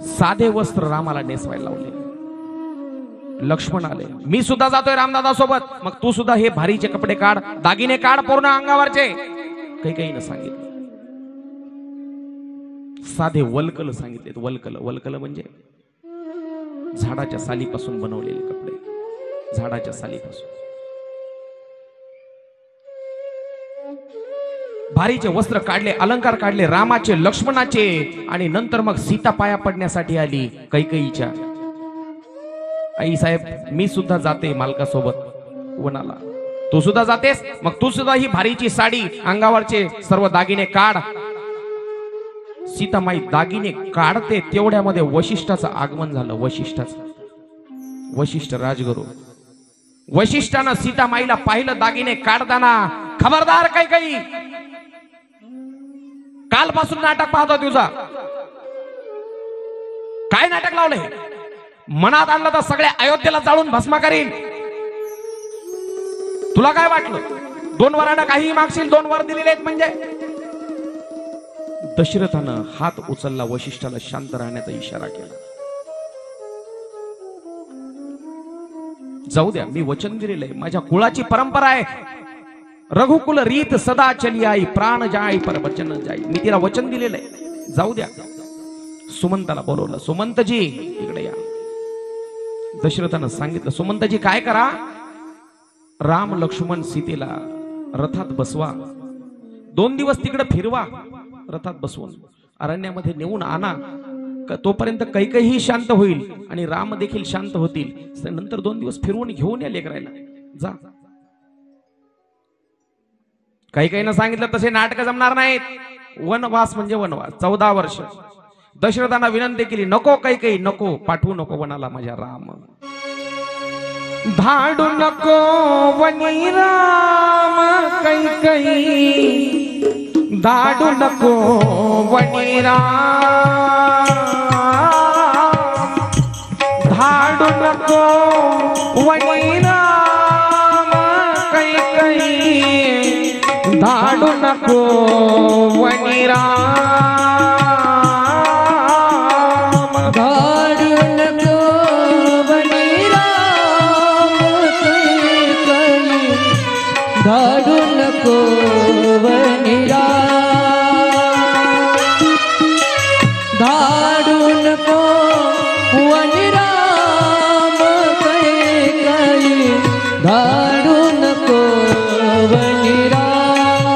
साधे वस्त्र रामाला नेसवायला लावले. लक्ष्मण आले. मी सुद्धा जातोय रामदादा सोबत. मग तू सुद्धा हे भारीचे कपडे काढ, दागिने काढ पूर्ण अंगावरचे. कैकेयीने सांगितलं. साधे वल्कल सांगितले. वल्कल, वल्कल म्हणजे झाडाच्या सालीपासून बनवलेले कपडे. झाडाच्या सालीपासून. भारीचे वस्त्र काढले, अलंकार काढले, रामाचे, लक्ष्मणाचे, आणि नंतर मग सीता पाया पडण्यासाठी आली कैकेयीच्या. आई साहेब, मी सुद्धा जाते मालकासोबत वनाला. तू सुद्धा जातेस? मग तू सुद्धा ही भारीची साडी, अंगावरचे सर्व दागिने काढ. सीतामाई दागिने काढते तेवढ्यामध्ये वशिष्ठाचं आगमन झालं. वशिष्ठ राजगुरू. वशिष्ठानं सीतामाईला पाहिलं दागिने काढताना. खबरदार कैकेयी, कालपासून नाटक पाहतो तुझा. काय नाटक लावलंय? मनात आणलं तर सगळ्या अयोध्येला जाळून भस्म करीन. तुला काय वाटलं 2 वरांना काही मागशील? 2 वर दिलेले आहेत म्हणजे. दशरथानं हात उचलला, वशिष्ठाला शांत राहण्याचा इशारा केला. जाऊ द्या, मी वचन दिलेलं आहे, माझ्या कुळाची परंपरा आहे. रघुकुल रीत सदा चली आई, प्राण जाई पर वचन जाई. मी तिला वचन दिलेलं आहे, जाऊ द्या. सुमंताला बोलवलं. सुमंतजी इकडे या. दशरथानं सांगितलं, सुमंतजी काय करा, राम लक्ष्मण सीतेला रथात बसवा, 2 दिवस तिकडे फिरवा, रथात बसवून अरण्यामध्ये नेऊन आणा. तोपर्यंत कैकेयी शांत होईल आणि राम देखील शांत होतील. नंतर 2 दिवस फिरवून घेऊन या लेकरायला, जा. कैकेयीनं सांगितलं तसे नाटक जमणार नाहीत. वनवास म्हणजे वनवास, 14 वर्ष. दशरथांना विनंती केली, नको कैकेयी, नको, पाठवू नको वनाला माझ्या राम. धाडू नको वनी राम कैकेयी, धाडू नको वनी राम, धाडू नको वनी राम कैकेयी, धाडू नको वनी राम, धाडू नको वनी राम कैकेयी, धाडू नको वनी राम, धाडू नको वनी राम कैकेयी, धाडू नको वनी राम.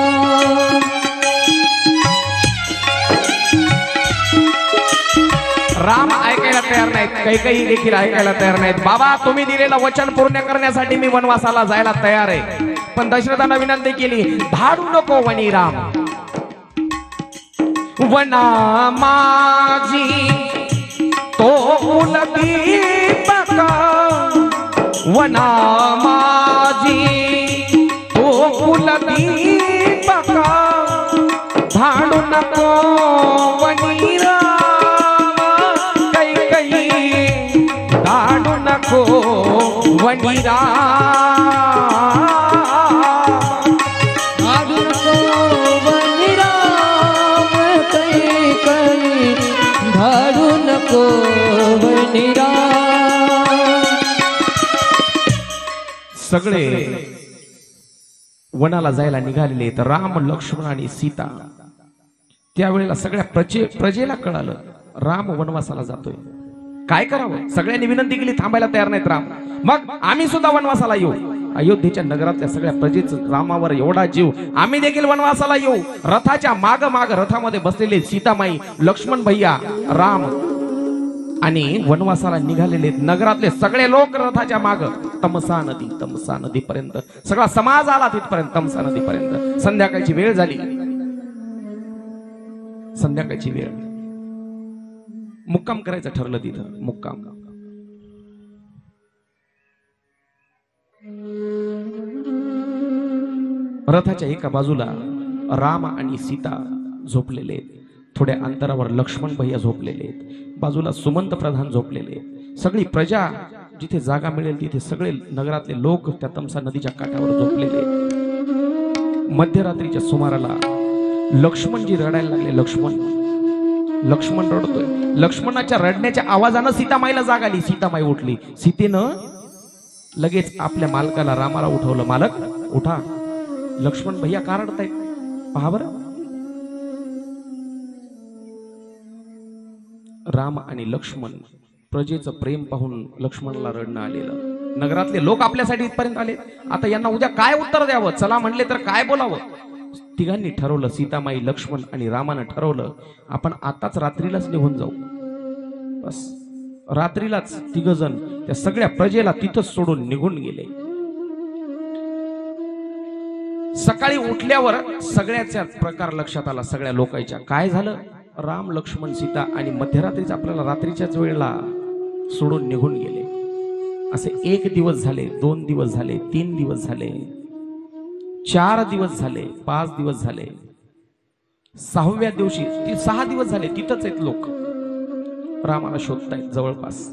राम ऐकायला तयार नाहीत, कैकेयी देखील ऐकायला तयार नाहीत. बाबा, तुम्ही दिलेलं वचन पूर्ण करण्यासाठी मी वनवासाला जायला तयार आहे. पण दशरथानं विनंती केली, धाडू नको वनी राम. वना माझी तो कुलदीपक, वना माझी तो कुलदीपक, धाडू नको वनी राम कैकेयी, धाडू नको वनी राम, धाडू नको वनी राम कैकेयी, धाडू नको वनी राम. सगळे वनाला जायला निघालेले. तर राम, लक्ष्मण आणि सीता. त्यावेळेला सगळ्या प्रजेला कळालं राम वनवासाला जातोय. काय करावं? सगळ्यांनी विनंती केली, थांबायला तयार नाहीत राम. मग आम्ही सुद्धा वनवासाला येऊ. अयोध्येच्या नगरातल्या सगळ्या प्रजेचं रामावर एवढा जीव, आम्ही देखील वनवासाला येऊ. रथाच्या माग रथामध्ये बसलेले सीतामाई, लक्ष्मण भैया, राम आणि वनवासाला निघालेले नगरातले सगळे लोक रथाच्या माग. तमसा नदी पर्यंत सगळा समाज आला तिथपर्यंत, तमसा नदीपर्यंत. संध्याकाळची वेळ झाली. संध्याकाळची वेळ, मुक्काम करायचं ठरलं तिथं. मुक्काम. रथाच्या एका बाजूला राम आणि सीता झोपलेले आहेत. थोड्या अंतरावर लक्ष्मण भैया झोपलेले आहेत. बाजूला सुमंत प्रधान झोपलेले आहेत. सगळी प्रजा जिथे जागा मिळेल तिथे सगळे नगरातले लोक त्या तमसा नदीच्या काठावर झोपलेले आहेत. मध्यरात्रीच्या सुमाराला लक्ष्मणजी रडायला लागले. लक्ष्मण रडतोय. लक्ष्मणाच्या रडण्याच्या आवाजानं सीतामाईला जाग आली. सीतामाई उठली. सीतेनं लगेच आपल्या मालकाला रामाला उठवलं. मालक उठा, लक्ष्मण भैया का रडतायत पहा बरं. राम आणि लक्ष्मण, प्रजेचं प्रेम पाहून लक्ष्मणाला रडणं आलेलं. नगरातले लोक आपल्यासाठी इथपर्यंत आले. आता यांना उद्या काय उत्तर द्यावं? चला म्हणले तर काय बोलावं? तिघांनी ठरवलं, सीतामाई, लक्ष्मण आणि रामानं ठरवलं, आपण आताच रात्रीलाच निघून जाऊ. बस रात्रीलाच तिघ जण त्या सगळ्या प्रजेला तिथंच सोडून निघून गेले. सकाळी उठल्यावर सगळ्याचा प्रकार लक्षात आला, सगळ्या लोकांच्या. काय झालं? राम, लक्ष्मण, सीता आणि मध्यरात्रीच आपल्याला रात्रीच्याच वेळेला सोडून निघून गेले. असे 1 दिवस झाले, 2 दिवस झाले, 3 दिवस झाले, 4 दिवस झाले, 5 दिवस झाले. 6व्या दिवशी 6 दिवस झाले तिथंच आहेत लोक, रामाला शोधतायत जवळपास.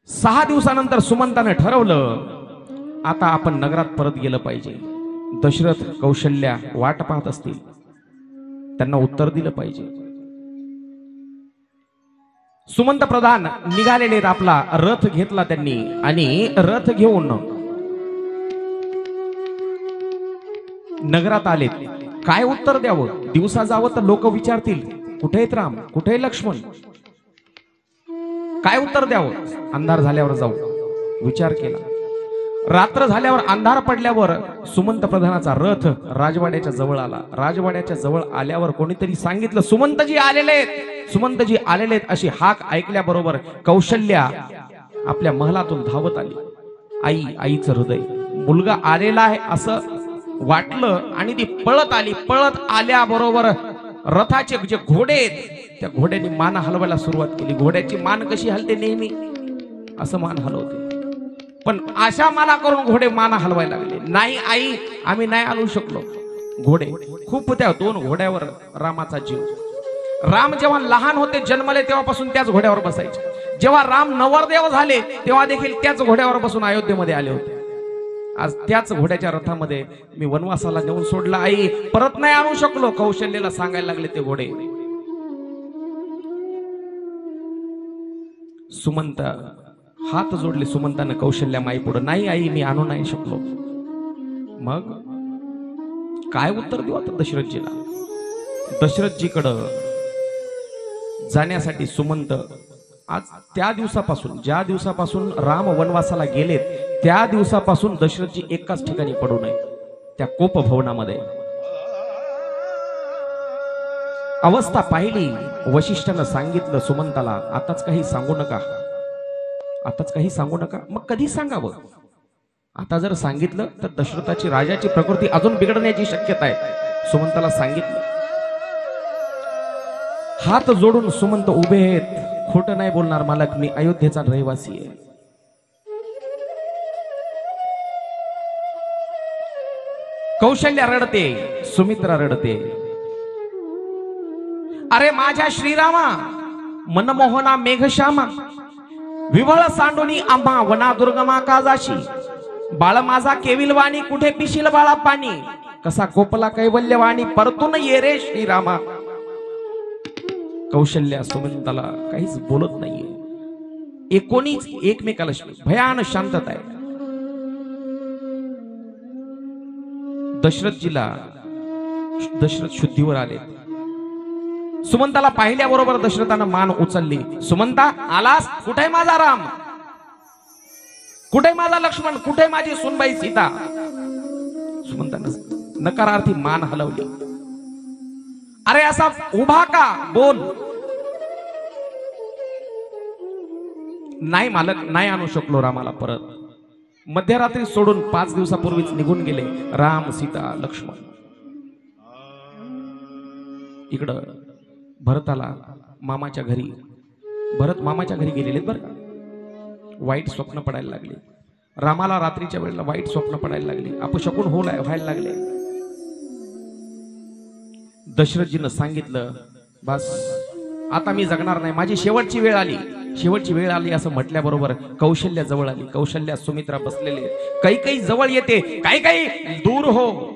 6 दिवसानंतर सुमंताने ठरवलं, आता आपण नगरात परत गेलं पाहिजे. दशरथ, कौशल्या वाट पाहत असतील, त्यांना उत्तर दिलं पाहिजे. सुमंत प्रधान निघालेले, आपला रथ घेतला त्यांनी आणि रथ घेऊन नगरात आले. काय उत्तर द्यावं? दिवसा जावं तर लोक विचारतील, कुठे आहेत राम, कुठे आहे लक्ष्मण? काय उत्तर द्यावं? अंधार झाल्यावर जाऊ, विचार केला. रात्र झाल्यावर, अंधार पडल्यावर सुमंत प्रधानाचा रथ राजवाड्याच्या जवळ आला. राजवाड्याच्या जवळ आल्यावर कोणीतरी सांगितलं, सुमंतजी आलेले आहेत, सुमंतजी आलेले आहेत. अशी हाक ऐकल्याबरोबर कौशल्या आपल्या महलातून धावत आली. आईचं हृदय, मुलगा आलेला आहे असं वाटलं आणि ती पळत आली. पळत आल्याबरोबर रथाचे जे घोडे आहेत त्या घोड्यांनी मान हलवायला सुरुवात केली. घोड्याची मान कशी हलते? नेहमी असं मान हलवते, पण अशा माना करून घोडे मान हलवायला लागले. नाही आई, आम्ही नाही हलवू शकलो. घोडे खूप होत्या, 2 घोड्यावर रामाचा जीव. राम जेव्हा लहान होते, जन्मले, तेव्हापासून त्याच घोड्यावर बसायचे. जेव्हा राम नवरदेव झाले तेव्हा देखील त्याच घोड्यावर बसून अयोध्येमध्ये आले होते. आज त्याच घोड्याच्या रथामध्ये मी वनवासाला नेऊन सोडला. आई, परत नाही आणू शकलो. कौशल्याला सांगायला लागले ते घोडे. सुमंत हात जोडले सुमंतानं कौशल्या माई पुढे. नाही आई, मी आणू नाही शकलो. मग काय उत्तर देऊ आता दशरथजीला? दशरथजीकडं जाण्यासाठी सुमंत आज त्या दिवसापासून, ज्या दिवसापासून राम वनवासाला गेलेत त्या दिवसापासून दशरथजी एकाच ठिकाणी पडू नये, त्या कोप भवनामध्ये. अवस्था पाहिली. वशिष्ठानं सांगितलं सुमंताला, आताच काही सांगू नका, आताच काही सांगू नका. मग कधी सांगावं? आता जर सांगितलं तर दशरथाची, राजाची प्रकृती अजून बिघडण्याची शक्यता आहे. सुमंताला सांगितलं. हात जोडून सुमंत उभे आहेत. खोटं नाही बोलणार मालक, मी अयोध्येचा रहिवासी आहे. कौशल्या रडते, सुमित्रा रडते. अरे माझ्या श्रीरामा, मनमोहना मेघश्यामा, विवळ सांडोनी आम्हा वना दुर्गमा काजाशी, बाळ माझा केविलवाणी, कुठे पिशील बाळा पाणी, कसा कोपला कैवल्यवाणी, परतून ये रे श्रीरामा. कौशल्या सुमंताला काहीच बोलत नाहीये. कोणीच एकमेकाला भयान शांतता आहे. दशरथ शुद्धीवर आले. सुमंताला पाहिल्याबरोबर दशरथानं मान उचलली. सुमंता, आलास? कुठे माझा राम, कुठे माझा लक्ष्मण, कुठे माझी सुनबाई सीता? सुमंतानं नकारार्थी मान हलवली. अरे असा उभा का? बोल. नाही मालक, नाही आणू शकलो रामाला परत. मध्यरात्री सोडून 5 दिवसापूर्वीच निघून गेले राम, सीता, लक्ष्मण. इकडं भरताला मामाच्या घरी, भरत मामाच्या घरी गेलेले बरं का. वाईट स्वप्न पडायला लागले रामाला. रात्रीच्या वेळेला वाईट स्वप्न पडायला लागली, अपशकुन व्हायला लागले. दशरथजीनं सांगितलं, बस आता मी जगणार नाही, माझी शेवटची वेळ आली, शेवटची वेळ आली असं म्हटल्याबरोबर कौशल्या जवळ आली. कौशल्या, सुमित्रा बसलेले. काही जवळ येते, काही दूर हो.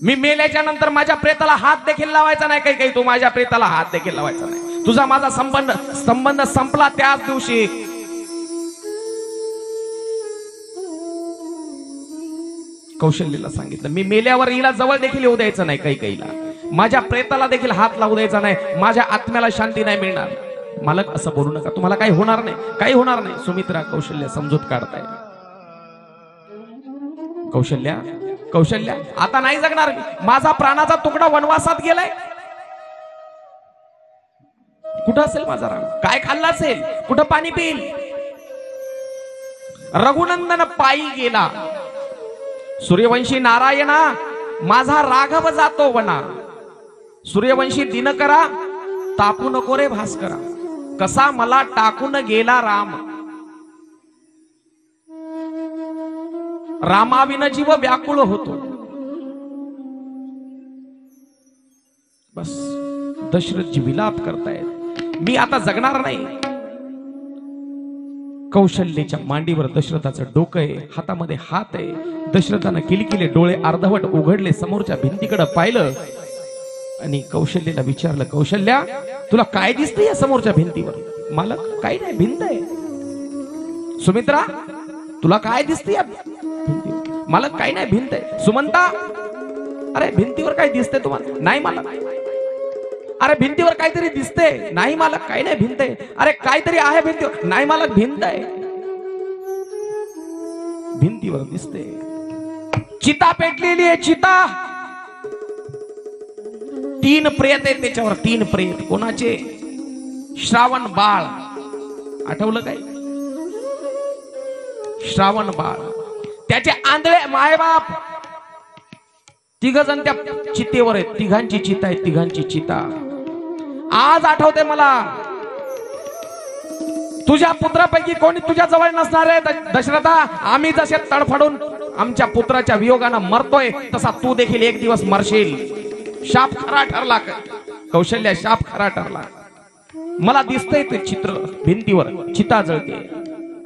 मी मेल्याच्या नंतर माझ्या प्रेताला हात देखील लावायचा नाही. काही तू माझ्या प्रेताला हात देखील लावायचा नाही. तुझा माझा संबंध संपला त्याच दिवशी. कौशल्याला सांगितलं, मी मेल्यावर हिला जवळ देखील येऊ द्यायचं नाही. काहीला माझ्या प्रेताला देखील हात लावू द्यायचा नाही. माझ्या आत्म्याला शांती नाही मिळणार. मालक असं बोलू नका, तुम्हाला काही होणार नाही, काही होणार नाही. सुमित्रा, कौशल्या समजूत काढताय. कौशल्या कौशल्या आता नाही जगणार मी. माझा प्राणाचा तुकडा वनवासात गेलाय. कुठं असेल माझा राम? काय खाल्ला असेल? कुठं पाणी पिईल? रघुनंदन पायी गेला. सूर्यवंशी नारायणा माझा राघव जातो वना. सूर्यवंशी दिनकरा तापू नको रे भास्करा. कसा मला टाकून गेला राम. रामाविन जीव व्याकुळ होतो. बस दशरथजी विलाप करतायत. मी आता जगणार नाही. कौशल्याच्या मांडीवर दशरथाचं डोकं आहे, हातामध्ये हात आहे. दशरथानं किलकिले डोळे अर्धवट उघडले, समोरच्या भिंतीकडे पाहिलं आणि कौशल्याला विचारलं, कौशल्या तुला काय दिसतंय या समोरच्या भिंतीवर? मालक काही नाही, भिंत आहे. सुमित्रा तुला काय दिसतंय या भिंतीवर? मालक काही नाही, भिंत आहे. सुमंता अरे भिंतीवर काय दिसतंय तुम्हाला? नाही मालक. अरे भिंतीवर काहीतरी दिसतंय? नाही मालक काही नाही, भिंत आहे. अरे काहीतरी आहे भिंतीवर? नाही मालक भिंत आहे. भिंतीवर दिसते चिता पेटलेली आहे. चिता 3 प्रेत आहेत त्याच्यावर. 3 प्रेत. कोणाचे? श्रावण बाळ. आठवलं काय? श्रावण बाळ, त्याचे आंधळे मायबाप 3 जण त्या चितेवर आहेत. 3घांची चिता आहे. 3घांची चिता. आज आठवते मला, तुझ्या पुत्रापैकी कोणी तुझ्या जवळ नसणार आहे दशरथा. आम्ही जसे तडफडून आमच्या पुत्राच्या वियोगानं मरतोय तसा तू देखील एक दिवस मरशील. शाप खरा ठरला कौशल्या, शाप खरा ठरला. मला दिसतंय ते चित्र भिंतीवर. चिता जळते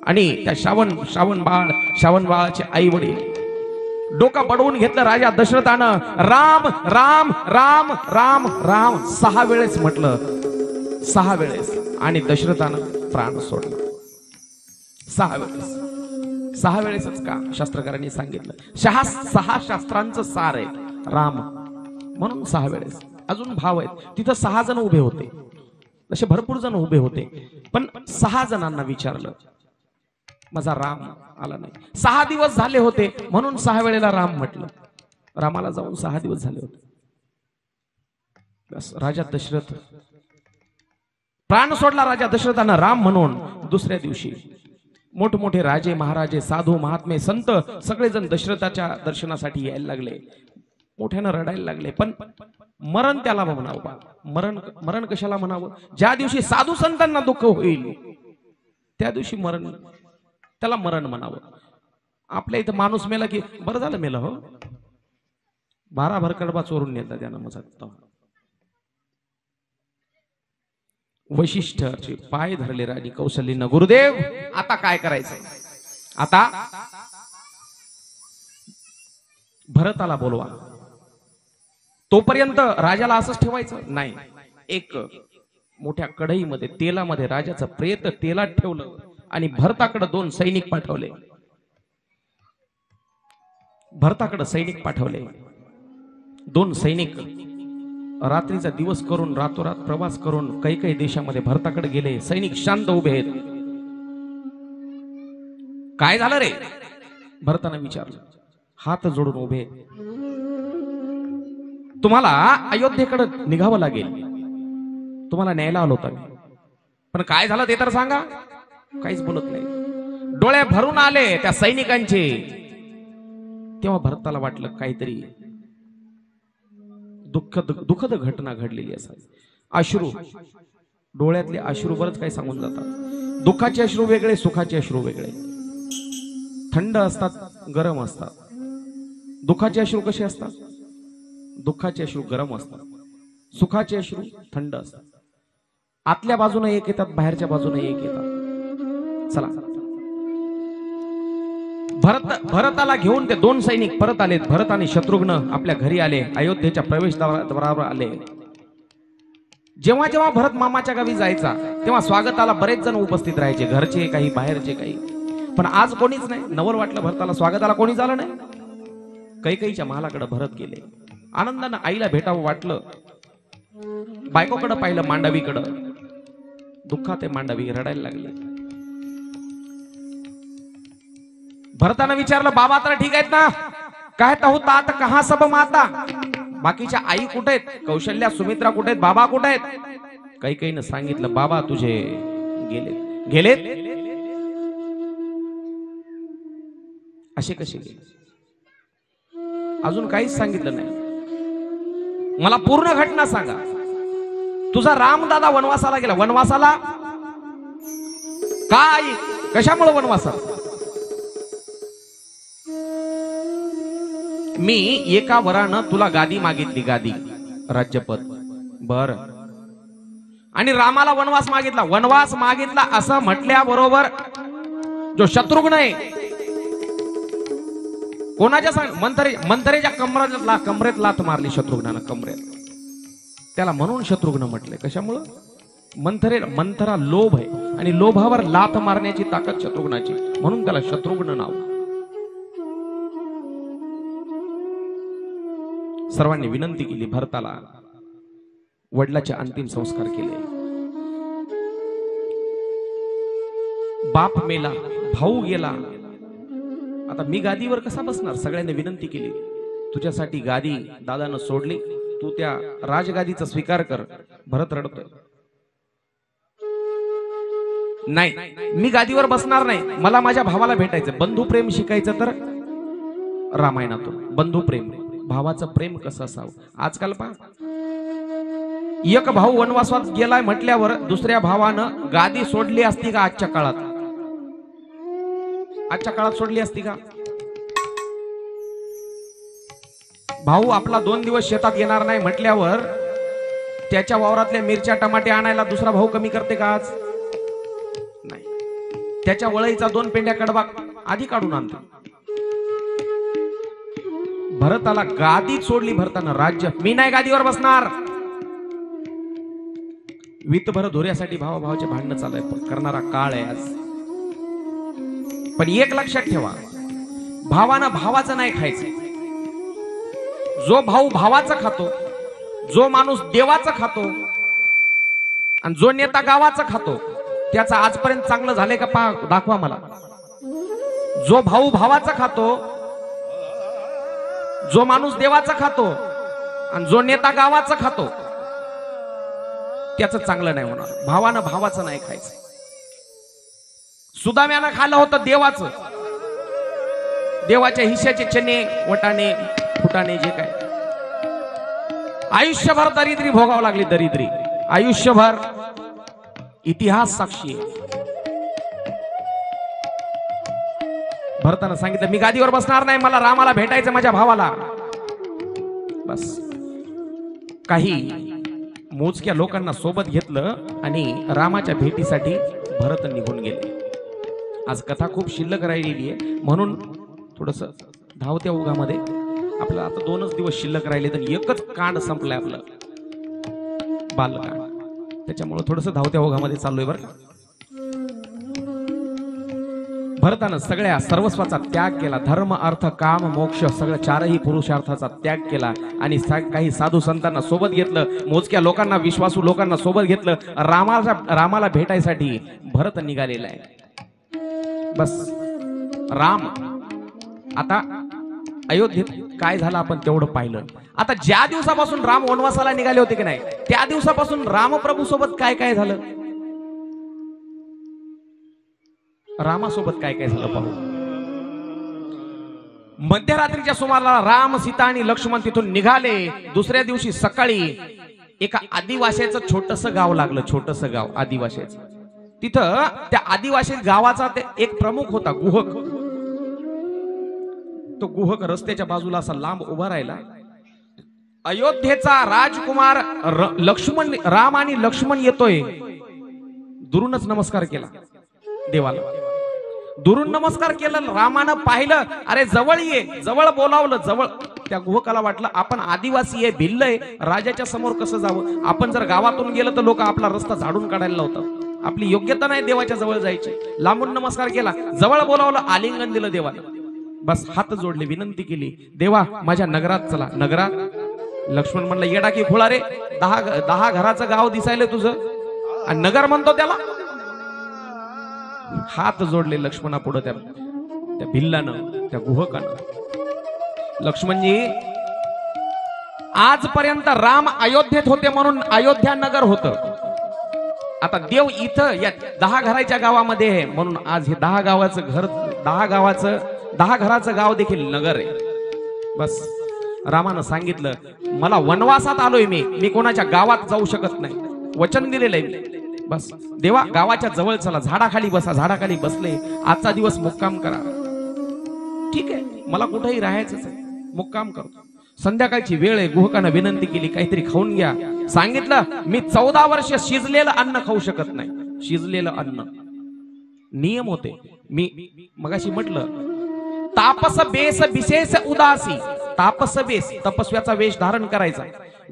आणि त्या श्रावण बाळाचे आई वडील डोकं बडवून घेतलं राजा दशरथानं. राम राम राम राम राम 6 वेळेस म्हटलं. 6 वेळेस. आणि दशरथानं प्राण सोडला. 6 वेळेस. 6 वेळेसच का? शास्त्रकारांनी सांगितलं 6 शास्त्रांचं सार आहे राम, म्हणून 6 वेळेस. अजून भाव आहेत तिथं. 6 जण उभे होते, तसे भरपूर जण उभे होते, पण 6 जणांना विचारलं, माझा राम आला नाही. 6 दिवस झाले होते म्हणून 6 वेळेला राम म्हटलं. रामाला जाऊन 6 दिवस झाले होते. बस राजा दशरथ प्राण सोडला. राजा दशरथानं राम म्हणून. दुसऱ्या दिवशी मोठमोठे राजे महाराजे साधू महात्मे संत सगळेजण दशरथाच्या दर्शनासाठी यायला लागले. मोठ्यानं रडायला लागले. पण मरण त्याला म्हणावं. मरण कशाला म्हणावं? ज्या दिवशी साधू संतांना दुःख होईल त्या दिवशी मरण, त्याला मरण म्हणावं. आपल्या इथं माणूस मेला की बरं झालं मेलं हो, 12 भरकडबा चोरून नेता त्यानं मजा. वशिष्ठाचे पाय धरले राणी कौशल्येनं. गुरुदेव आता काय करायचं? आता भरताला बोलवा. तोपर्यंत राजाला असंच ठेवायचं नाही. एक मोठ्या कढईमध्ये तेलामध्ये राजाचं प्रेत तेलात ठेवलं आणि भरताकडे 2 सैनिक पाठवले. भरताकडे सैनिक पाठवले. 2 सैनिक रात्रीचा दिवस करून रातोरात प्रवास करून काही देशामध्ये भरताकडे गेले. सैनिक शांत उभे आहेत. काय झालं रे? भरतानं विचारलं. हात जोडून उभे. तुम्हाला अयोध्येकडे निघावं लागेल. तुम्हाला न्यायला आलो होता मी, पण काय झालं ते तर सांगा. काहीच बोलत नाही. डोळे भरून आले त्या सैनिकांचे. तेव्हा भरताला वाटलं काहीतरी दुःखद घटना घडलेली असावी. अश्रू, डोळ्यातले अश्रू बरंच काही सांगून जातात. दुःखाचे अश्रू वेगळे, सुखाचे अश्रू वेगळे. थंड असतात, गरम असतात. दुःखाचे अश्रू कसे असतात? दुःखाचे अश्रू गरम असतात, सुखाचे अश्रू थंड असतात. आतल्या बाजूने एक येतात, बाहेरच्या बाजूने एक येतात. चला, भरताला घेऊन ते 2 सैनिक परत आलेत. भरत आणि शत्रुघ्न आपल्या घरी आले. अयोध्येच्या प्रवेशद्वारावर आले. जेव्हा जेव्हा भरत मामाच्या गावी जायचा तेव्हा स्वागताला बरेच जण उपस्थित राहायचे, घरचे काही, बाहेरचे काही. पण आज कोणीच नाही. नवल वाटलं भरताला, स्वागताला कोणी झालं नाही. कैकेयीच्या महालाकडे भरत गेले. आनंदानं आईला भेटावं वाटलं. बायकोकडे पाहिलं, मांडवीकडे. दुःखात आहे मांडवी, रडायला लागले. भरतानं विचारलं, बाबा तर ठीक आहेत ना? कहता हूं तात कहा सब माता. बाकीच्या आई कुठे आहेत, कौशल्या सुमित्रा कुठे आहेत, बाबा कुठे आहेत. काही सांगितलं बाबा तुझे गेलेत. गेलेत असे कसे गेले, अजून काहीच सांगितलं नाही. मला पूर्ण घटना सांगा. तुझा रामदादा वनवासाला गेला. वनवासाला काय, कशामुळे वनवासाला? मी एका वरानं तुला गादी मागितली, गादी, राज्यपद. बर. आणि रामाला वनवास मागितला. वनवास मागितला असं म्हटल्याबरोबर जो शत्रुघ्न आहे, कोणाच्या मंथरेच्या कमरेत लाथ मारली शत्रुघ्नानं, कमरेत. त्याला म्हणून शत्रुघ्न म्हटले. कशामुळं? मंथरा लोभ आहे आणि लोभावर लाथ मारण्याची ताकद शत्रुघ्नाची, म्हणून त्याला शत्रुघ्न नाव. सर्वांनी विनंती केली भरताला. वडिलाचे अंतिम संस्कार केले. बाप मेला, भाऊ गेला. आता मी गादीवर कसा बसणार? सगळ्यांनी विनंती केली. तुझ्यासाठी गादी दादानं सोडली, तू त्या राजगादीचा स्वीकार कर. भरत रडतोय. नाही, मी गादीवर बसणार नाही. मला माझ्या भावाला भेटायचं. बंधुप्रेम शिकायचं तर रामायणातून. बंधुप्रेम, भावाचं प्रेम कसं असावं. आजकाल पहा, एक भाऊ वनवासात गेलाय म्हटल्यावर दुसऱ्या भावानं गादी सोडली असती का आजच्या काळात? आजच्या काळात सोडली असती का? भाऊ आपला 2 दिवस शेतात येणार नाही म्हटल्यावर त्याच्या वावरातल्या मिरच्या टमाटे आणायला दुसरा भाऊ कमी करते का आज? नाही. त्याच्या वळईचा 2 पेंड्या कडबा आधी काढून आणतो. भरताला गादी सोडली. भरतानं राज्य, मी नाही गादीवर बसणार. वितभर धोऱ्यासाठी भावाभावाचे भांडणं चालू आहे करणारा काळ आहे आज. पण एक लक्षात ठेवा, भावानं भावाचं नाही खायचं. जो भाऊ भावाचं खातो, जो माणूस देवाचं खातो आणि जो नेता गावाचं खातो, त्याचं आजपर्यंत चांगलं झालंय का पहा, दाखवा मला. जो भाऊ भावाचं खातो, जो माणूस देवाचं खातो आणि जो नेता गावाचं खातो, त्याचं चांगलं नाही होणार. भावानं भावाचं नाही खायचं. सुदाम्यानं खाल्लं होतं देवाचं, देवाच्या हिश्याचे चणे, वटाणे, फुटाणे, जे काय. आयुष्यभर दरिद्री भोगावं लागली. दरिद्री आयुष्यभर. इतिहास साक्षी आहे. भरतानं सांगितलं मी गादीवर बसणार नाही, मला रामाला भेटायचं, माझ्या भावाला. बस. काही मोजक्या लोकांना सोबत घेतलं आणि रामाच्या भेटीसाठी भरत निघून गेले. आज कथा खूप शिल्लक राहिलेली आहे, म्हणून थोडस धावत्या ओघामध्ये आपल्याला आता 2च दिवस शिल्लक राहिले तर एकच कांड संपलंय आपलं, बालकांड. त्याच्यामुळे थोडस धावत्या ओघामध्ये चाललोय बरं का. भरतानं सगळ्या सर्वस्वाचा त्याग केला. धर्म, अर्थ, काम, मोक्ष सगळं 4ही पुरुषार्थाचा त्याग केला आणि काही साधू संतांना सोबत घेतलं. मोजक्या लोकांना, विश्वासू लोकांना सोबत घेतलं. रामाला भेटायसाठी भरत निघालेला आहे. बस. राम आता अयोध्येत काय झालं आपण तेवढं पाहिलं. आता ज्या दिवसापासून राम वनवासाला निघाले होते की नाही, त्या दिवसापासून रामप्रभू सोबत काय काय झालं, रामासोबत काय काय झालं पाहू. मध्यरात्रीच्या सुमाराला राम, सीता आणि लक्ष्मण तिथून निघाले. दुसऱ्या दिवशी सकाळी एका आदिवासीचं छोटस गाव लागलं. छोटस गाव आदिवासीचं. तिथं त्या आदिवासी गावाचा ते एक प्रमुख होता, गुहक. तो गुहक रस्त्याच्या बाजूला असा लांब उभा राहिला. अयोध्येचा राजकुमार लक्ष्मण, राम आणि लक्ष्मण येतोय. दुरूनच नमस्कार केला देवाला. दुरून नमस्कार केला. रामानं पाहिलं, अरे जवळ ये, जवळ बोलावलं. जवळ. त्या गुहकाला वाटलं आपण आदिवासी आहे, भिल्ल आहे, राजाच्या समोर कसं जावं. आपण जर गावातून गेलं तर लोक आपला रस्ता झाडून काढायला लावतात. आपली योग्यता नाही देवाच्या जवळ जायची. लांबून नमस्कार केला, जवळ बोलावलं, आलिंगन दिलं देवाला. बस हात जोडले, विनंती केली, देवा माझ्या नगरात चला. नगरात? लक्ष्मण म्हणलं येडा की खुळा रे, 10 घराचं गाव दिसायलं तुझं आणि नगर म्हणतो त्याला. हात जोडले लक्ष्मणा पुढे त्या भिल्लानं, त्या गुहकानं. लक्ष्मणजी, आजपर्यंत राम अयोध्येत होते म्हणून अयोध्या नगर होतं. आता देव इथं या 10 घराच्या गावामध्ये आहे म्हणून आज हे 10 गावाचं घर, 10 घराचं गाव देखील नगर आहे. बस रामानं सांगितलं, मला वनवासात आलोय, मी कोणाच्या गावात जाऊ शकत नाही, वचन दिलेलं आहे. बस देवा गावाच्या जवळ चला, झाडाखाली बसा. झाडाखाली बसले, आजचा दिवस मुक्काम करा. ठीक आहे, मला कुठेही राहायचंच आहे, मुक्काम करतो. संध्याकाळची वेळ आहे, गुहकानं विनंती केली, काहीतरी खाऊन घ्या. सांगितलं, मी 14 वर्ष शिजलेलं अन्न खाऊ शकत नाही. शिजलेलं अन्न नियम होते. मी मगाशी म्हटलं, तापस बेस विशेष उदासी. तापस बेस, तपस्व्याचा वेश धारण करायचा.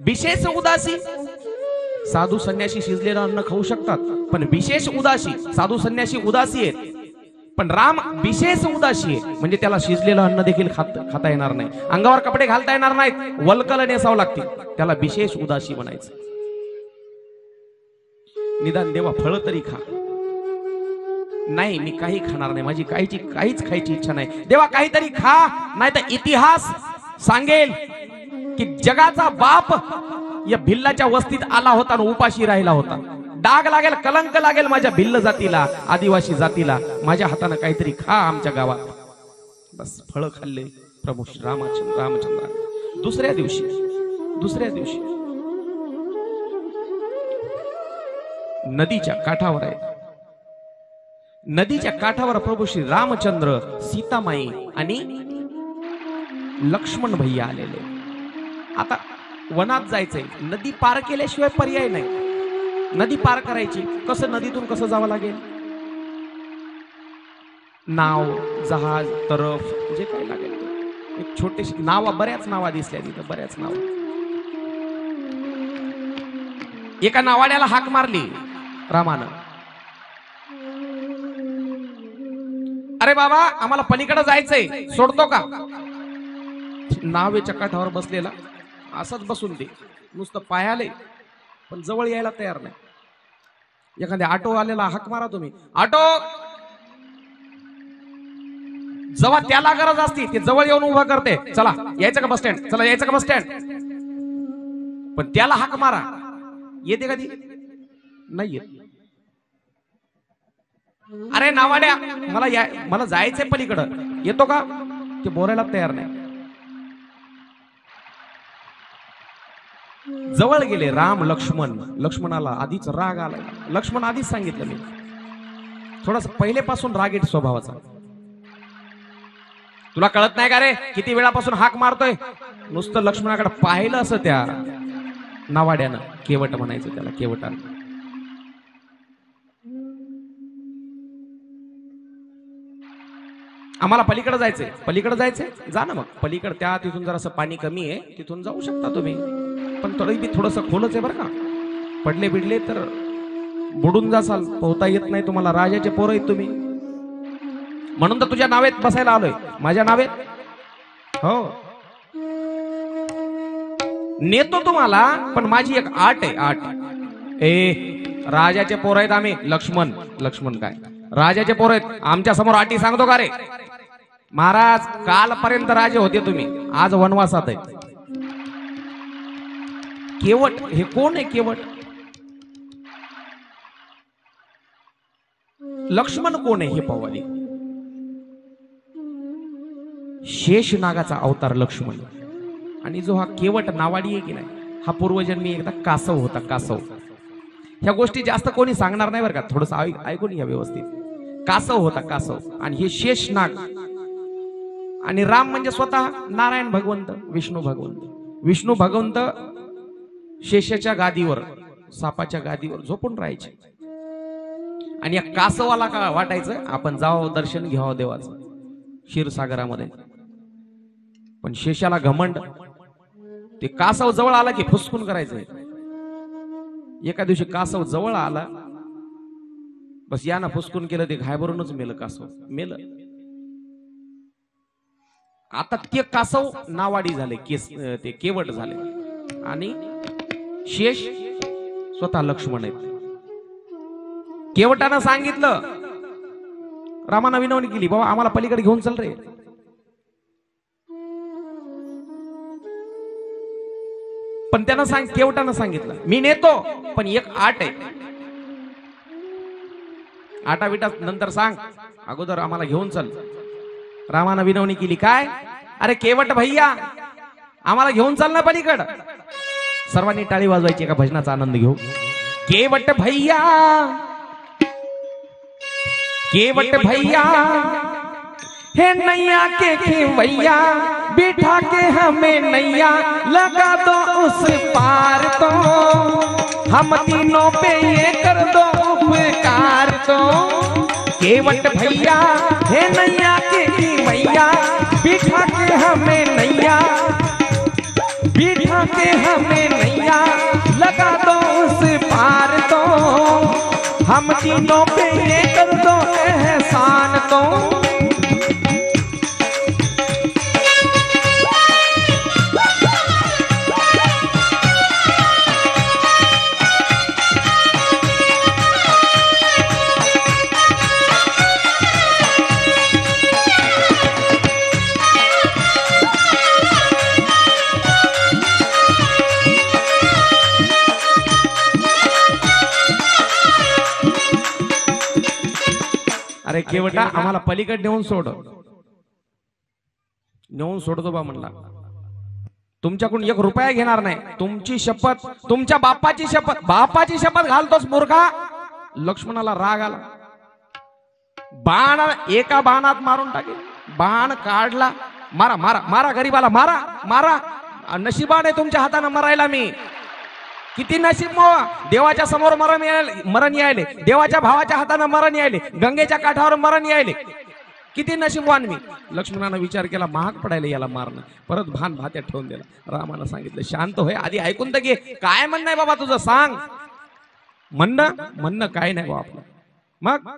विशेष उदासी, साधू संन्यासी शिजलेलं अन्न खाऊ शकतात, पण विशेष उदासी, साधू संन्यासी उदासी आहेत, पण राम विशेष उदासी आहे. म्हणजे त्याला शिजलेलं अन्न देखील खाता येणार नाही, अंगावर कपडे घालता येणार नाहीत, वल्कल नेसावं लागतील. त्याला विशेष उदासी म्हणायचं. निदान देवा फळ तरी खा. नाही, मी काही खाणार नाही, माझी काहीच खायची इच्छा नाही. देवा काहीतरी खा, नाही तर इतिहास सांगेल की जगाचा बाप या भिल्लाच्या वस्तीत आला होता आणि उपाशी राहिला होता. डाग लागेल, कलंक लागेल माझ्या भिल्ल जातीला, आदिवासी जातीला. माझ्या हाताने काहीतरी खा आमच्या गावात. बस फळ खाल्ले प्रभू श्री रामचंद्र. दुसऱ्या दिवशी नदीच्या काठावर आहे. नदीच्या काठावर प्रभू श्री रामचंद्र, सीतामाई आणि लक्ष्मण भैया आलेले. आता वनात जायचंय, नदी पार केल्याशिवाय पर्याय नाही. नदी पार करायची कसं, नदीतून कसं जावं लागेल? नाव, जहाज, तरफ, जे काही लागेल. एक छोटीशी नाव, बऱ्याच नावा दिसल्या तिथं, बऱ्याच नाव. एका नावाड्याला हाक मारली रामानं, अरे बाबा आम्हाला पलीकडे जायचंय, सोडतो का? नावेच्या काठावर बसलेला असंच बसून दे, नुसतं पायाले, पण जवळ यायला तयार नाही. एखाद्या ऑटो आलेला हाक मारा तुम्ही, ऑटो. जेव्हा त्याला गरज असती ते जवळ येऊन उभा करते, चला यायचं का बस स्टँड, चला यायचं का बस स्टँड. पण त्याला हाक मारा, येते कधी नाही येत. अरे नावाड्या, मला जायचंय पलीकडं, येतो का? ते बोलायला तयार नाही. जवळ गेले राम लक्ष्मण. लक्ष्मणाला आधीच राग आलाय. लक्ष्मण आधीच सांगितलं मी, थोडासा पहिलेपासून रागीट स्वभावाचा. तुला कळत नाही का रे, किती वेळापासून हाक मारतोय? नुसतं लक्ष्मणाकडे पाहिलं असं त्या नावाड्यानं, केवट म्हणायचं त्याला, केवटानं. आम्हाला पलीकडे जायचंय, पलीकडे जायचंय, जा ना मग पलीकडे. त्या तिथून जरासं पाणी कमी आहे, तिथून जाऊ शकता तुम्ही, पण तरी बी थोडंसं खोलच आहे बरं का. पडले बिडले तर बुडून जासाल, पोहता येत नाही तुम्हाला. राजाचे पोरं आहेत तुम्ही, म्हणून तर तुझ्या नावेत बसायला आलोय, माझ्या नावेत. हो नेतो तुम्हाला, पण माझी एक आट आहे, आट. राजाचे पोरं आहेत आम्ही. लक्ष्मण काय राजाचे पोरं आहेत, आमच्या समोर आटी सांगतो का रे? महाराज कालपर्यंत राजे होते तुम्ही, आज वनवासात आहे. केवट हे कोण आहे? केवट लक्ष्मण कोण आहे हे पाहू आधी. शेष नागाचा अवतार लक्ष्मण. आणि जो हा केवट नावाडी आहे की नाही, हा पूर्वजन्मी एकदा कासव होता. कासव ह्या गोष्टी जास्त कोणी सांगणार नाही बरं का, थोडस ऐकून घ्या व्यवस्थित. कासव होता, कासव. आणि हे शेष नाग. आणि राम म्हणजे स्वतः नारायण भगवंत, विष्णू भगवंत. विष्णू भगवंत शेषाच्या गादीवर, सापाच्या गादीवर झोपून राहायचे. आणि या कासवाला का वाटायचं आपण जावं दर्शन घ्यावं देवाचं क्षीरसागरामध्ये. पण शेषाला घमंड, ते कासव जवळ आला की फुसकून करायचंय. एका दिवशी कासव जवळ आला, बस यानं फुसकून केलं, ते घाबरूनच मेलं. कासव मेलं. आता ते कासव नावाडी झाले, ते केवट झाले. आणि शेष स्वतः लक्ष्मण आहेत. केवटानं सांगितलं, रामानं विनवणी केली, बाबा आम्हाला पलीकडे घेऊन चल रे. पण त्यानं केवटानं सांगितलं मी नेतो, पण एक आट आहे. आटा बिटा नंतर सांग, अगोदर आम्हाला घेऊन चल. रामानं विनवणी केली. काय? अरे केवट भैया, आम्हाला घेऊन चाल ना पलीकड. सर्वांनी टाळी वाजवायची, एका भजनाचा आनंद घेऊ. केवट भैया, केवट भैया, हे नैया के खेवैया, बिठा के हमें नैया लगा दो उस पार तो, हम तीनों पे ये कर दो उपकार तो. केवट भैया, हे नैया के खेवैया, बिठा के हमें नैया, बिठा के हमें नैया लगा दो उस पार तो, हम तीनों पे ये कर दो एहसान तो. अरे केवटा, आम्हाला पलीकडे नेऊन सोड. नेऊन सोडतो बा म्हणला. तुमच्याकडून 1 रुपया घेणार नाही. तुमची शपथ, तुमच्या बापाची शपथ, बापाची शपथ घालतोस मूर्खा. लक्ष्मणाला राग आला. बाण एका बाणात मारून टाके. बाण काढला. मारा मारा मारा, गरीबाला मारा मारा. नशिबाने तुमच्या हाताने मरायला मी. किती नशीब मो, देवाच्या समोर मरण यायले, देवाच्या भावाच्या हाताने मरण यायले, गंगेच्या काठावर मरण यायले. किती नशीबवान मी. लक्ष्मणानं विचार केला, महाग पडायला याला मारणं. परत भान भात्यात ठेवून दिला. रामानं सांगितलं, शांत होय, आधी ऐकून तर घे. काय म्हणणं आहे बाबा तुझं, सांग. म्हणणं काय नाही बाबा आपलं. मग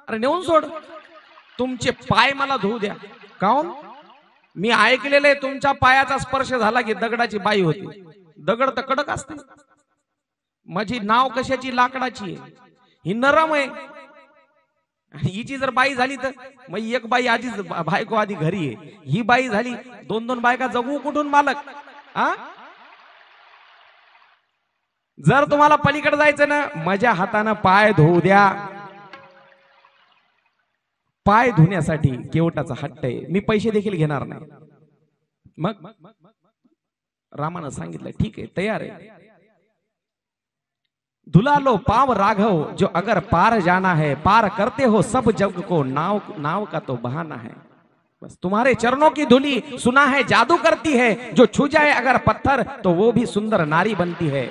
अरे नेऊन सोड. तुमचे पाय मला धुऊ द्या. काऊन? मी ऐकलेले तुमच्या पायाचा स्पर्श झाला की दगडाची बाई होती. दगड तर कडक असते. माझी नाव कशाची, लाकडाची आहे. ही नरम आहे. हिची जर बाई झाली तर मग एक बाई आधीच बायको आधी घरी आहे. ही बाई झाली 2-2 बायका, जगू कुठून मालक? जर तुम्हाला पलीकडे जायचं ना, माझ्या हाताने पाय धुऊ द्या. पाय धुण्यासाठी केवटाचा हट्ट आहे. मी पैसे देखील घेणार नाही. मग रामानं सांगितलं, ठीक आहे, तयार आहे. धुला लो पाव राघव, जो अगर पार जाना है, पार करते हो सब जग को, नाव का तो बहाना है. बस तुम्हारे चरणों की धूली सुना है जादू करती है, जो छू जाए अगर पत्थर तो वो भी सुंदर नारी बनती है.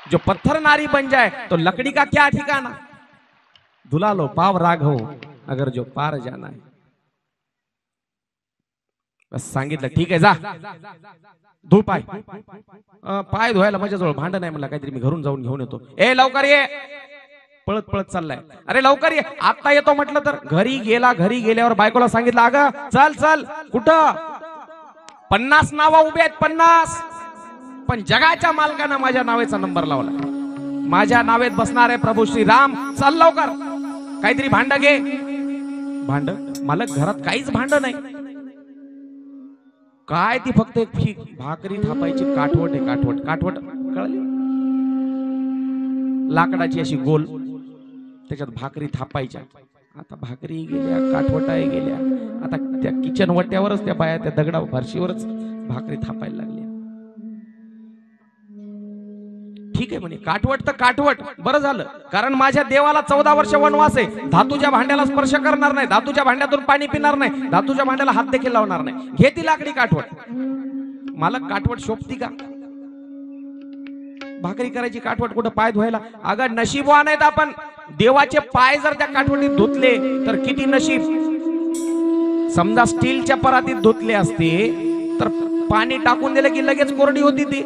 जो पत्थर नारी बन जाए तो लकड़ी का क्या ठिकाना. धुला लो पाव राघव, अगर जो पार जाना है. बस सांगितलं, ठीक आहे, जा धु पाय. पाय धुवायला माझ्याजवळ भांड नाही म्हणला, काहीतरी मी घरून जाऊन घेऊन येतो. ए लवकर ये. पळत पळत चाललाय. अरे लवकर ये, आता येतो म्हटलं तर. घरी गेला. घरी गेल्यावर बायकोला सांगितलं, अगं चल चल. कुठं? 50 नावं उभे आहेत, 50. पण जगाच्या मालकानं माझ्या नावेचा नंबर लावला. माझ्या नावेत बसणार आहे प्रभू श्रीराम. चल लवकर, काहीतरी भांड घे. भांड? मालक घरात काहीच भांड नाही. काय ती फक्त एक भाकरी थापायची काठवट आहे. काठवट कळली? लाकडाची अशी गोल, त्याच्यात भाकरी थापायच्या. आता भाकरी गेल्या, काठवटाही गेल्या. आता त्या किचन वट्यावरच त्या बाया त्या दगडा फरशीवरच भाकरी थापायला लागल्या. ठीक आहे म्हणे, काठवट तर काठवट. बरं झालं, कारण माझ्या देवाला 14 वर्ष वनवास आहे. धातूच्या भांड्याला स्पर्श करणार नाही, धातूच्या भांड्यातून पाणी पिणार नाही, धातूच्या भांड्याला हात देखील लावणार नाही. घे ती लाकडी काठवट. मालक काठवट शोभती का? भाकरी करायची काठवट कुठं पाय धुवायला? अगं नशीबवान आहेत आपण. देवाचे पाय जर त्या काठवटीत धुतले तर किती नशीब. समजा स्टीलच्या परातीत धुतले असते तर पाणी टाकून दिलं की लगेच कोरडी होती ती.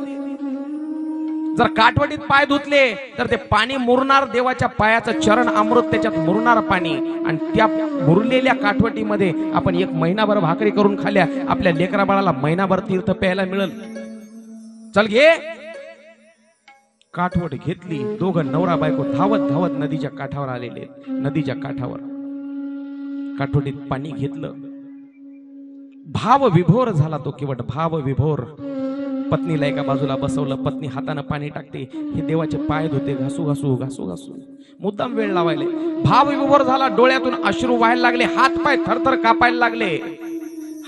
जर काठवटीत पाय धुतले तर ते पाणी मुरणार. देवाच्या पायाचं चरण अमृत त्याच्यात मुरणार पाणी. आणि त्या मुरलेल्या काठवटीमध्ये आपण 1 महिनाभर भाकरी करून खाल्ल्या, आपल्या लेकरा बाळाला महिनाभर तीर्थ प्यायला मिळेल. चल घे. काठवट घेतली. दोघं नवरा बायको धावत धावत नदीच्या काठावर आलेले. नदीच्या काठावर काठवटीत पाणी घेतलं. भाव विभोर झाला तो केवट. भाव विभोर. पत्नीला एका बाजूला बसवलं, पत्नी हातानं पाणी टाकते, हे देवाचे पाय धुते, घासू घासू घासू घासू, मुद्दाम वेळ लावायले. भाव विभोर झाला, डोळ्यातून अश्रू व्हायला लागले, हात पाय थरथर कापायला लागले,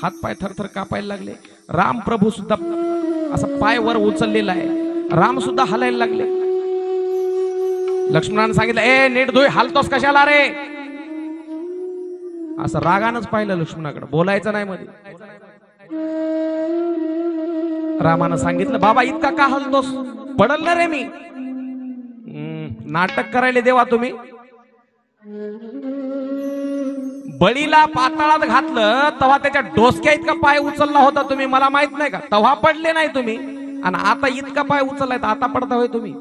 हात पाय थरथर कापायला लागले. राम प्रभू सुद्धा असा पाय वर उचललेला आहे, राम सुद्धा हलायला लागले. लक्ष्मणाने सांगितलं, ए नीट धुई, हालतोस कशाला रे? असं रागानच पाहिलं लक्ष्मणाकडे, बोलायचं नाही मध्ये. रामानं सांगितलं, बाबा इतका का हलतोस? पडल ना रे मी. नाटक करायला देवा तुम्ही. बळीला पाताळात घातलं तेव्हा त्याच्या डोसक्या इतका पाय उचलला होता तुम्ही, मला माहित नाही का? तेव्हा पडले नाही तुम्ही, आणि आता इतका पाय उचललाय तर आता पडता होय तुम्ही?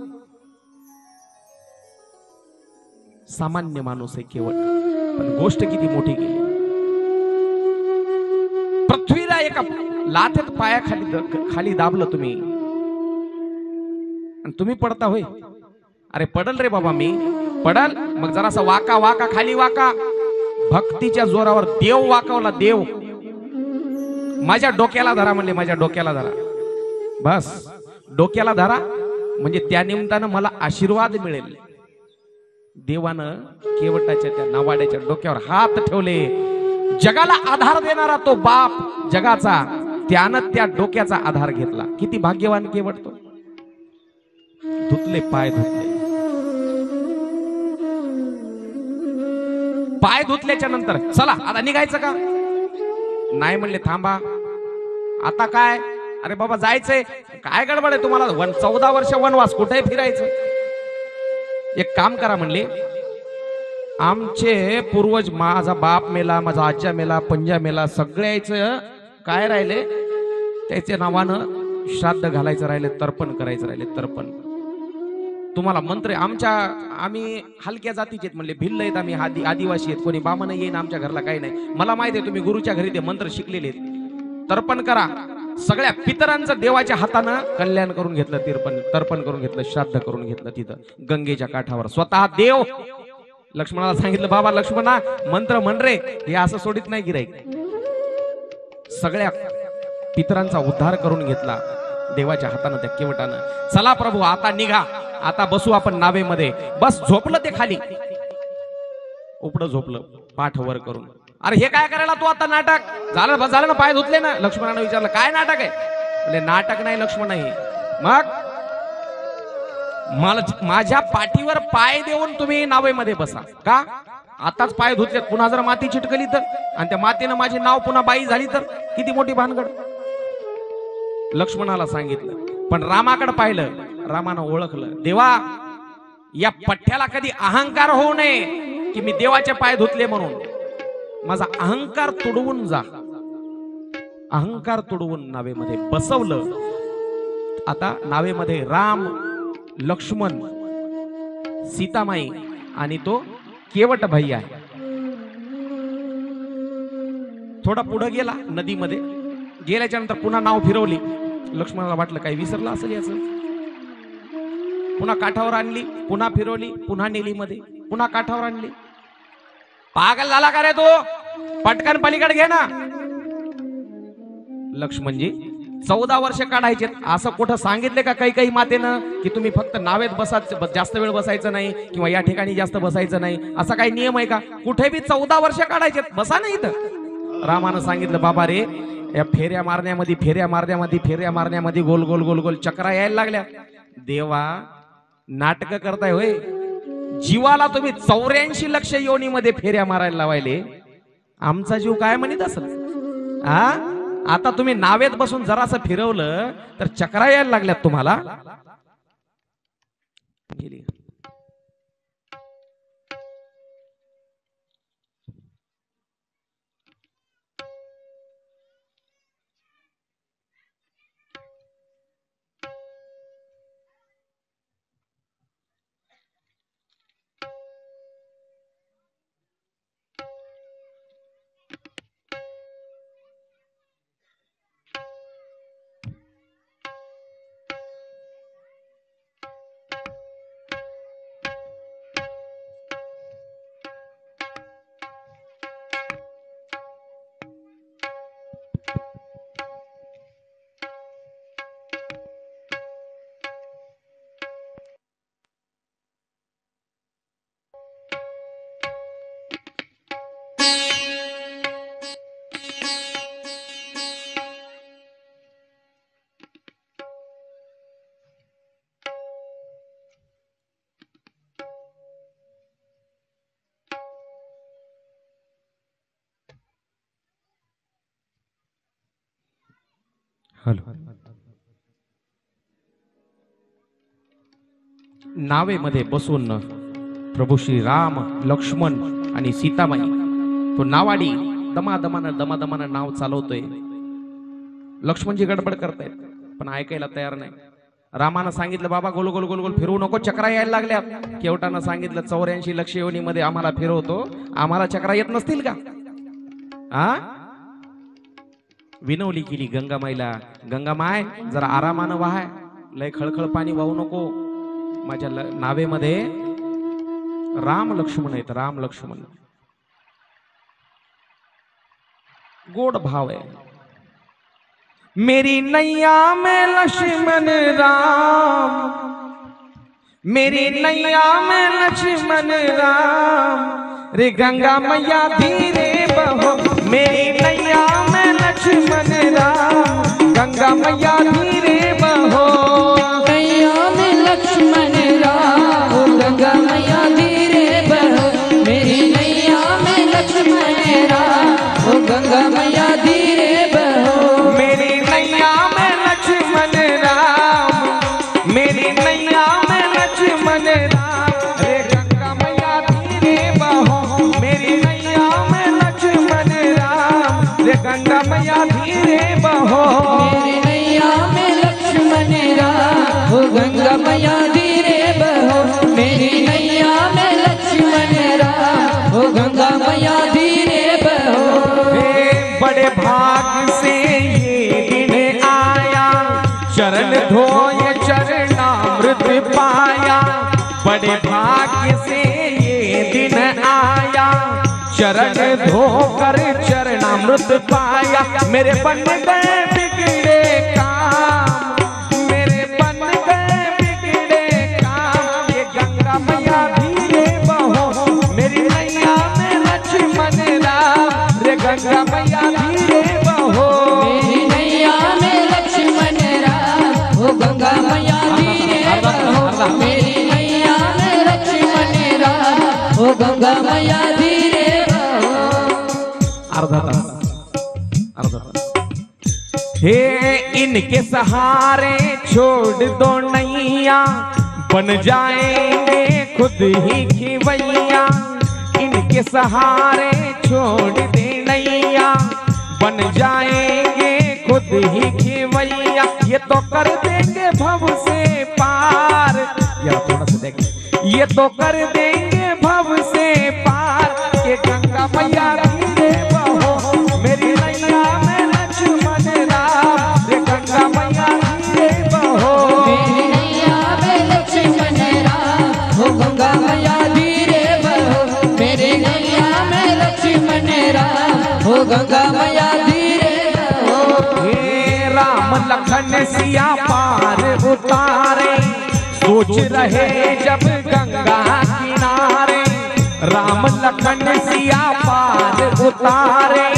सामान्य माणूस आहे केवळ, पण गोष्ट किती मोठी केली. पृथ्वीला एका लाथेत पायाखाली दाबलं तुम्ही, आणि तुम्ही पडता होय? अरे पडल रे बाबा मी, पडल. मग जरासा वाका वाका, खाली वाका. भक्तीच्या जोरावर देव वाकवला, देव. माझ्या डोक्याला धरा म्हणले, माझ्या डोक्याला धरा. बस डोक्याला धरा, म्हणजे त्या निमित्तानं मला आशीर्वाद मिळेल. देवानं केवटाच्या त्या नावाड्याच्या डोक्यावर हात ठेवले. जगाला आधार देणारा तो बाप जगाचा, त्यानं त्या डोक्याचा आधार घेतला. किती भाग्यवान केवट तो. धुतले पाय, धुतले पाय. धुतल्याच्या नंतर चला आता निघायचं का? नाही म्हणले, थांबा. आता काय? अरे बाबा जायचंय. काय गडबड आहे तुम्हाला? 14 वर्ष वनवास, कुठे फिरायचं? एक काम करा म्हणले, आमचे पूर्वज, माझा बाप मेला, माझा आज्या मेला, पंजा मेला, सगळ्याचं काय राहिले? त्याच्या नावानं श्राद्ध घालायचं राहिले, तर्पण करायचं राहिले, तर्पण. तुम्हाला मंत्र आम्ही हलक्या जातीचे आहेत म्हणले, भिल्ल आहेत आम्ही, आदिवासी आहेत, कोणी बामण येईन आमच्या घरला, काही नाही. मला माहिती आहे तुम्ही गुरुच्या घरी ते मंत्र शिकलेले आहेत. तर्पण करा. सगळ्या पितरांचं देवाच्या हातानं कल्याण करून घेतलं, तर्पण करून घेतलं, श्राद्ध करून घेतलं तिथं गंगेच्या काठावर. स्वतः देव लक्ष्मणाला सांगितलं, बाबा लक्ष्मणा मंत्र म्हण रे, हे असं सोडित नाही गिराईक. सगळ्या पितरांचा उद्धार करून घेतला देवाच्या हातानं, त्या केवटानं. चला प्रभू आता निघा, आता बसू आपण नावेमध्ये. बस झोपलं ते खाली, उपडं झोपलं पाठ वर करून. अरे हे काय करायला तू आता? नाटक झालं ना, पाय धुतले ना? लक्ष्मणाने विचारलं, काय नाटक आहे? म्हणजे नाटक नाही लक्ष्मण आहे. मग माझ्या पाठीवर पाय देऊन तुम्ही नावेमध्ये बसा का? आताच पाय धुतलेत, पुन्हा जर माती चिटकली तर, आणि त्या मातीनं माझी नाव पुन्हा बाई झाली तर किती मोठी भानगड. लक्ष्मणाला सांगितलं, पण रामाकडे पाहिलं. रामानं ओळखलं, देवा या पठ्ठ्याला कधी अहंकार होऊ नये की मी देवाचे पाय धुतले म्हणून. माझा अहंकार तुडवून जा. अहंकार तुडवून नावेमध्ये बसवलं. आता नावेमध्ये राम, लक्ष्मण, सीतामाई आणि तो केवट भाई आहे. थोडा पुढे गेला, नदीमध्ये गेल्याच्या नंतर पुन्हा नाव फिरवली. लक्ष्मणाला वाटलं काही विसरलं असेल याचं. पुन्हा काठावर आणली, पुन्हा फिरवली, पुन्हा नेली मध्ये, पुन्हा काठावर आणली. पागल झाला का रे तो? पटकन पलीकडे घे ना. लक्ष्मणजी 14 वर्ष काढायचे असं कुठं सांगितले का काही मातेनं की तुम्ही फक्त नावेत बसायचं, जास्त वेळ बसायचं नाही, किंवा या ठिकाणी जास्त बसायचं नाही, असा काही नियम आहे का? कुठे बी 14 वर्ष काढायचे, बसा नाही इथं. रामानं सांगितलं, बाबा रे या फेऱ्या मारण्यामध्ये गोल गोल गोल गोल चक्रा यायला लागल्या. देवा नाटक करताय होय? जीवाला तुम्ही 84 लक्ष योनीमध्ये फेऱ्या मारायला लावायले, आमचा जीव काय म्हणत असेल? आता तुम्ही नावेत बसून जरासं फिरवलं तर चक्रा यायला लागल्यात तुम्हाला. हॅलो. नावेमध्ये बसून प्रभू श्री राम, लक्ष्मण आणि सीताबाई तो नावाडी दमादमानं नाव चालवतोय. लक्ष्मणजी गडबड करतायत पण ऐकायला तयार नाही. रामानं सांगितलं बाबा गोल गोल गोल गोल फिरवू नको, चक्रा यायला लागल्या. केवटानं सांगितलं 84 लक्ष योनीमध्ये आम्हाला फिरवतो, आम्हाला चक्रा येत नसतील का? आ विनवली केली गंगामाईला. गंगामाय जरा आरामानं वाहाय, लय खळखळ पाणी वाहू नको. माझ्या नावेमध्ये राम लक्ष्मण आहेत, राम लक्ष्मण. गोड भाव आहे. मेरी नैया में लक्ष्मण राम, मेरी नैया में लक्ष्मण राम, रे गंगा मैया धीरे बहो. मेरी नैया में लक्ष्मण राम, गंगा मैया धीरे बहो. नैया में लक्ष्मण राम, गंगा मैया धीरे बहो. मेरी नैया में लक्ष्मण राम, गंगा मैया धीरे बहो. मेरी नैया में लक्ष्मण राम, मेरी नैया में लक्ष्मण राम, रे गंगा मैया धीरे बहो. मेरी नैया में लक्ष्मण राम, रे गंगा मैया धीरे बहो. मेरी नैया में लक्ष्मण राम, गंगा मैया धीरे बहो. मेरी नैया में लक्ष्मण राम, गंगा मैया धीरे बहो. बड़े भाग से ये दिन आया, चरण धोए चरणामृत पाया. बड़े भाग्य से ये दिन आया, चरण धोकर चरणामृत पाया. मेरे बन गए बिगड़े काम, मेरे बन गए बिगड़े काम, ये गंगा मैया धीरे बहो. मेरी नैया में लक्ष्मण राम, रे गंगा मैया धीरे बहो. मेरी नैया में लक्ष्मण राम, गंगा मैया धीरे बहो. मेरी नैया में लक्ष्मण राम, गंगा मैया धीरे बहो. अर्धा तास. हे इनके सहारे छोड़ दो नैया, बन जाएंगे खुद ही खिवैया. इनके सहारे छोड़ दे नैया, बन जाएंगे खुद ही खिवैया. ये तो कर देंगे भव से पार. यार थोड़ा सा देख, ये तो कर देंगे भव से पार. के गंगा मैया धीरे बहो. मेरी नैया में लक्ष्मण राम, रे गंगा मैया धीरे बहो. मेरी नैया में लक्ष्मण राम, गंगा मैया धीरे बहो. मेरी नैया में लक्ष्मण राम, गंगा मैया धीरे बहो. हे राम लखन सिया पार उतारे, सोच रहे जब गंगा किनारे. राम लखन सिया पार उतारे,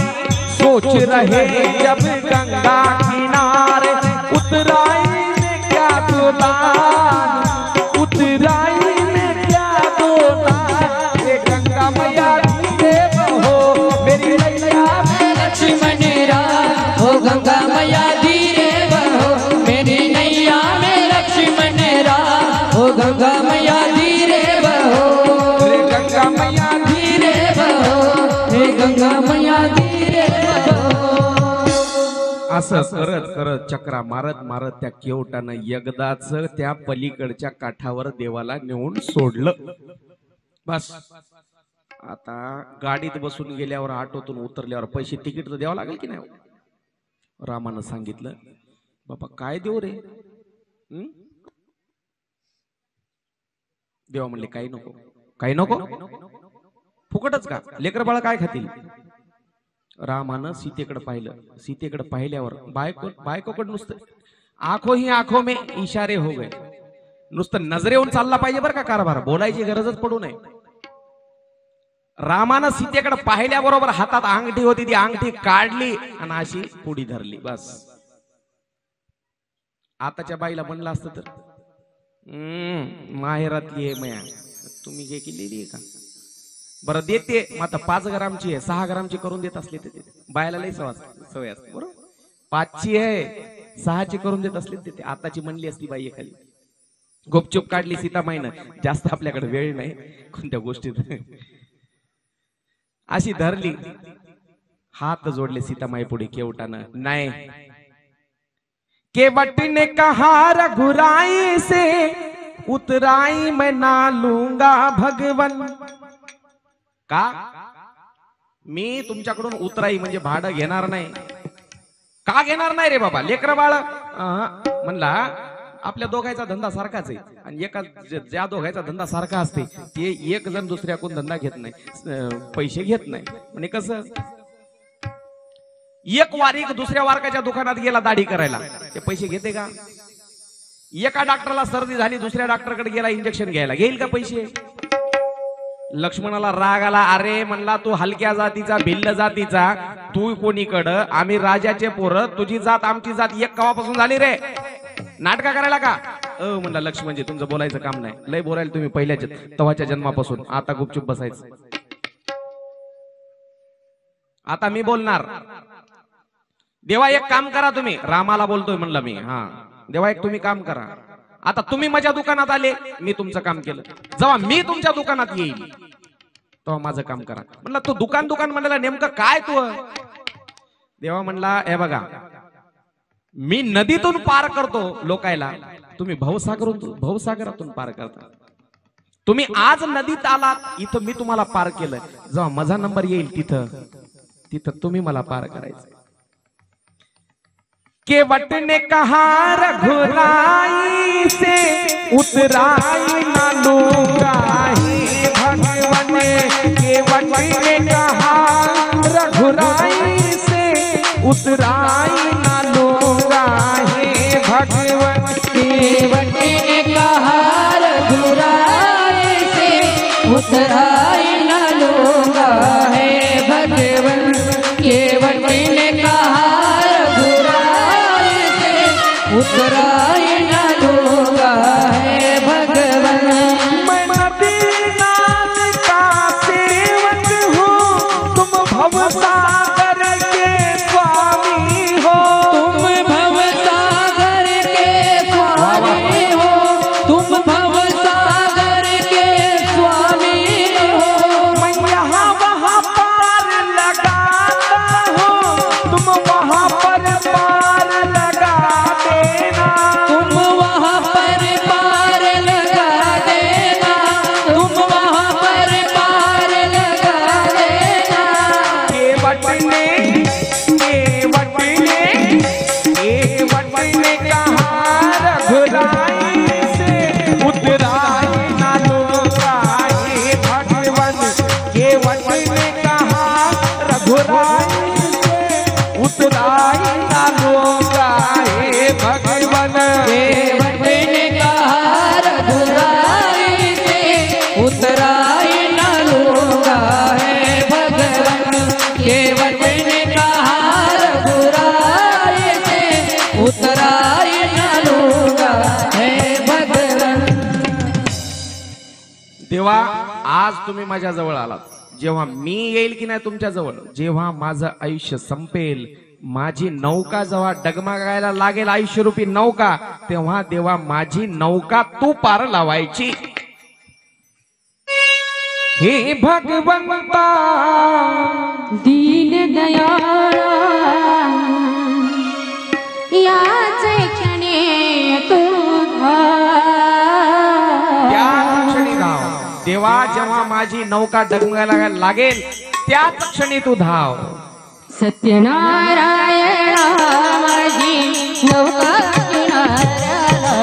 सोच रहे जब गंगा किनारे. उतराई में क्या दुलान, उतराई में क्या दुलान, ये गंगा मैया धीरे बहो. मेरी नैया में लक्ष्मण राम, गंगा मैया धीरे बहो. मेरी नैया में लक्ष्मण राम, गंगा मैया धीरे बहो. रे गंगा मैया धीरे बहो. हे गंगा मैया धीरे बहो. असं करत करत चक्रा मारत मारत त्या केवटानं एकदाच त्या पलीकडच्या काठावर देवाला नेऊन सोडलं. बस आता गाडीत बसून गेल्यावर, ऑटोतून उतरल्यावर पैसे तिकीट तर द्यावं लागेल की नाही. रामानं सांगितलं बाबा काय देऊ रे. देवा म्हणले काही नको, काही नको, फुकटच का, लेकर बाळ काय खातील. रामानं सीतेकडे पाहिलं. सीतेकडे पाहिल्यावर बायकोकडे नुसतं आंखों ही आंखों में इशारे हो गए. नुसतं नजरेऊन चालला पाहिजे बरं का कारभार, बोलायची गरजच पडू नये. रामानं सीतेकडे पाहिल्याबरोबर हातात अंगठी होती, ती अंगठी काढली आणि अशी पुढी धरली. बस आताच्या बाईला म्हणलं असतं तर माहेरातली आहे मया, तुम्ही जे केलेली आहे का, बरं देते मग आता 5 ग्रामची आहे, 6 ग्रामची करून देत असले ते बायला लई सवय असते बरोबर. 5ची आहे 6ची करून देत असले ते आताची म्हणली असती बाई एखादी गुपचूप काढली सीतामाईनं. जास्त आपल्याकडे वेळ नाही कोणत्या गोष्टीत. अशी धरली, हात जोडले सीतामाई पुढे केवटानं. नाही, केवट ने कहा रघुराई से उतराई मैं ना लूंगा भगवन. का? मी तुमच्याकडून उतराई म्हणजे भाडं घेणार नाही. का घेणार नाही रे बाबा? लेकर बाळ म्हणला आपल्या दोघांचा धंदा सारखाच आहे आणि एका ज्या दोघांचा धंदा सारखा असते ते एक जण दुसऱ्याकडून धंदा घेत नाही, पैसे घेत नाही. म्हणजे कसं, एक वारीक दुसऱ्या वारकाच्या दुकानात गेला दाढी करायला, ते पैसे घेते का? एका डॉक्टरला सर्दी झाली दुसऱ्या डॉक्टरकडे गेला इंजेक्शन घ्यायला, घेईल का पैसे? लक्ष्मणाला राग आला. अरे म्हणला तू हलक्या जातीचा, भिल्ल जातीचा, तू कोणीकडं, आम्ही राजाचे पोरं, तुझी जात आमची जात एक कवापासून झाली रे, नाटका करायला का? म्हणला लक्ष्मणजी तुमचं बोलायचं काम नाही, लय बोलायला तुम्ही पहिल्याच तवाच्या जन्मापासून, आता गुपचूप बसायचं. आता मी बोलणार. देवा एक काम करा तुम्ही, रामाला बोलतोय म्हणलं मी. हा देवा एक तुम्ही काम करा. आता तुम्ही माझ्या दुकानात आले, मी तुमचं काम केलं. जेव्हा मी तुमच्या दुकानात येईल तेव्हा माझं काम करा. म्हणलं तू दुकान दुकान म्हणला नेमकं काय तू? देवा म्हणला हे बघा, मी नदीतून पार करतो लोकायला, तुम्ही भवसागरातून पार करता. तुम्ही आज नदीत आलात, इथं मी तुम्हाला पार केलं. जेव्हा माझा नंबर येईल तिथं तुम्ही मला पार करायचं. केवट ने कहा रघुराई से उतराई ना लूंगा हे भगवन. केवट ने कहा रघुराई से उतराई ना लूंगा हे भगवन. केवट ने कहा रघुराई से उतराई न लूंगा है भगवन. केवट ने कहा उतराई न लूंगा है भगवन. मैं नदीनाथ का सेवक हूँ, तुम भवसागर के स्वामी हो. तुम भवसागर के स्वामी हो, तुम भवसागर के स्वामी हो. मैं यहाँ वहाँ पार लगाता हूँ, तुम वहाँ पर पार लगा देना. तुम वहाँ पर पार लगा देना, तुम वहाँ पर पार लगा देना. केवट ने कहा रघुराई से उतराई ना लूंगा हे भगवन. केवट ने कहा रघुराई से उतराई ना लूंगा हे भगवन. केवट ने कहा रघुराई से उतराई न लूंगा है भगवन. केवट ने कहा रघुराई से उतराई न लूंगा है भगवन. देवा आज तुम्ही माझ्या जवळ आलात. जेव्हा मी येईल की नाही तुमच्या जवळ, जेव्हा माझं आयुष्य संपेल, माझी नौका जेव्हा डगमगायला लागेल आयुष्यरूपी नौका, तेव्हा देवा माझी नौका तू पार लावायची. हे भगवंता दीन दयाळा याच क्षणी तू त्या क्षणी धाव. देवा जेव्हा माझी नौका डगमगायला लागेल त्याच क्षणी तू धाव. सत्यनारायणा माझी नौका किनाऱ्याला.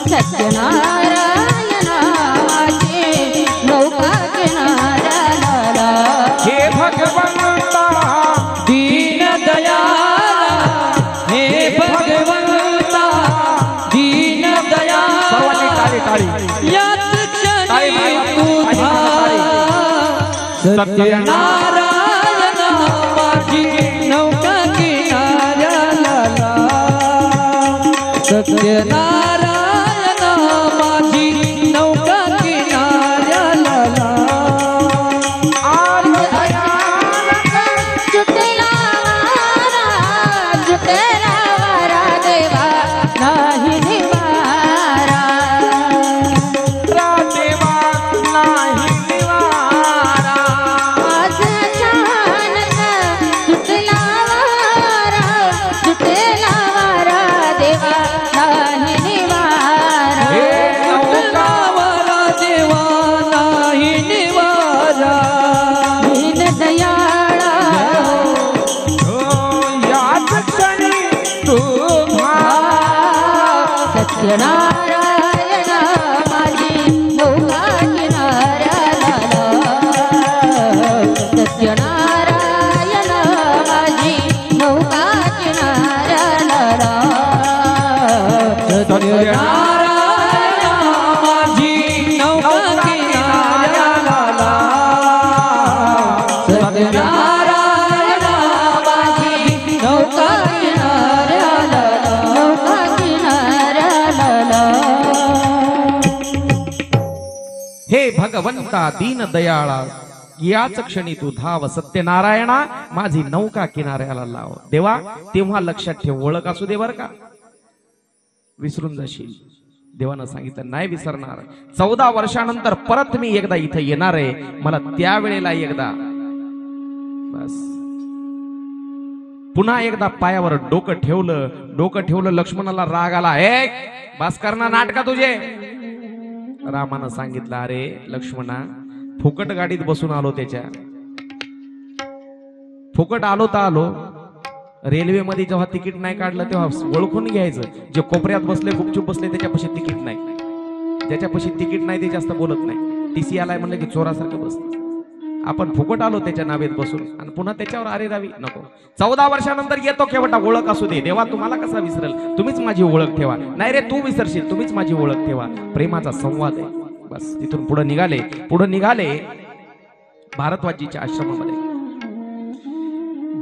सत्यनारायणा माझी नौका किनाऱ्याला. हे भगवंता दीन दयाला, हे भगवंता दीन सर्वांनी दयाला. टाळी टाळी. याच क्षणी तू सत्यनारायण माझी नौका किनाऱ्याला. सत्यनारायण माझी नौका किनाऱ्याला. झुकला सत्यनारायण माझी नौका किनाऱ्याला सत्यनारायण माझी नौका किनाऱ्याला सत्यनारायण माझी नौका किनाऱ्याला सत्यनारायण माझी नौका किनाऱ्याला नौका किनाऱ्याला हे भगवंता दीन दयाळा याच क्षणी तू धाव सत्यनारायणा माझी नौका किनाऱ्याला लाव. देवा तेव्हा लक्षात ठेव, ओळख असू दे बर का, विसरून जाशील. देवानं सांगितलं नाही विसरणार. 14 वर्षानंतर परत मी एकदा इथं येणार आहे, मला त्यावेळेला एकदा बस पुन्हा एकदा पायावर डोकं ठेवलं लक्ष्मणाला राग आला. हे बस करणार नाटका तुझे. रामानं सांगितलं अरे लक्ष्मणा फुकट गाडीत बसून आलो, त्याच्या फुकट आलो तर आलो. रेल्वेमध्ये जेव्हा तिकीट नाही काढलं तेव्हा ओळखून घ्यायचं, जे कोपऱ्यात बसले गुपचूप बसले त्याच्यापाशी तिकीट नाही, ज्याच्यापाशी तिकीट नाही ते जास्त बोलत नाही. टीसी आलाय म्हणलं की चोरासारखं बसत. आपण फुकट आलो त्याच्या नावेत बसून आणि पुन्हा त्याच्यावर अरे रावी नको. 14 वर्षानंतर येतो केवटा, ओळख असू दे. देवा तुम्हाला कसा विसरेल, तुम्हीच माझी ओळख ठेवा. नाही रे तू विसरशील, तुम्हीच माझी ओळख ठेवा. प्रेमाचा संवाद आहे. बस तिथून पुढे निघाले भारद्वाजीच्या आश्रमामध्ये.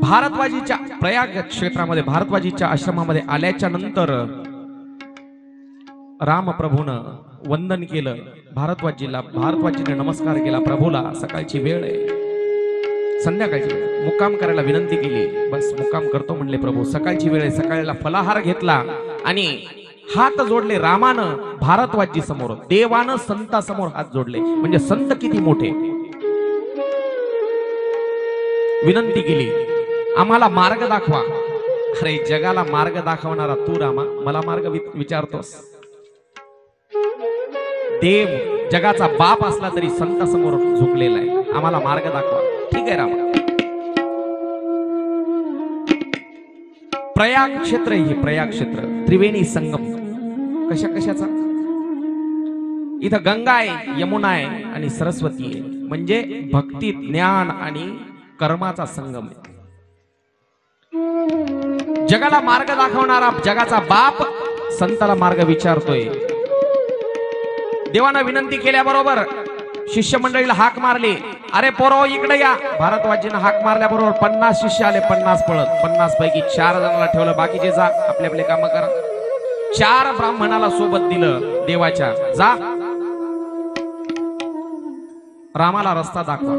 भारद्वाजीच्या प्रयाग क्षेत्रामध्ये भारद्वाजीच्या आश्रमामध्ये आल्याच्या नंतर रामप्रभूनं वंदन केलं भारद्वाजीला. भारद्वाजीने नमस्कार केला प्रभूला. सकाळची वेळ आहे, संध्याकाळची वेळ, मुक्काम करायला विनंती केली. बस मुक्काम करतो म्हणले प्रभू. सकाळची वेळ आहे, सकाळला फलाहार घेतला आणि हात जोडले रामानं भारद्वाजी समोर. देवानं संतासमोर हात जोडले. म्हणजे संत किती मोठे. विनंती केली आम्हाला मार्ग दाखवा. अरे जगाला मार्ग दाखवणारा तू रामा, मला मार्ग विचारतोस. देव जगाचा बाप असला तरी संतासमोर झुकलेला आहे. आम्हाला मार्ग दाखवा. ठीक आहे रामा. प्रयाग क्षेत्र, हे प्रयाग क्षेत्र त्रिवेणी संगम. कशाचा? इथं गंगा आहे, यमुना आहे आणि सरस्वती आहे. म्हणजे भक्ती, ज्ञान आणि कर्माचा संगम आहे. जगाला मार्ग दाखवणारा जगाचा बाप संताला मार्ग विचारतोय. देवानं विनंती केल्याबरोबर शिष्य मंडळीला हाक मारली. अरे पोरो इकडे या. भारद्वाजीनं हाक मारल्याबरोबर 50 शिष्य आले. 50 पळत. 50 पैकी 4 जणांना ठेवलं, बाकीचे जा आपले आपले काम करा. 4 ब्राह्मणाला सोबत दिलं देवाच्या. जा रामाला रस्ता दाखवा.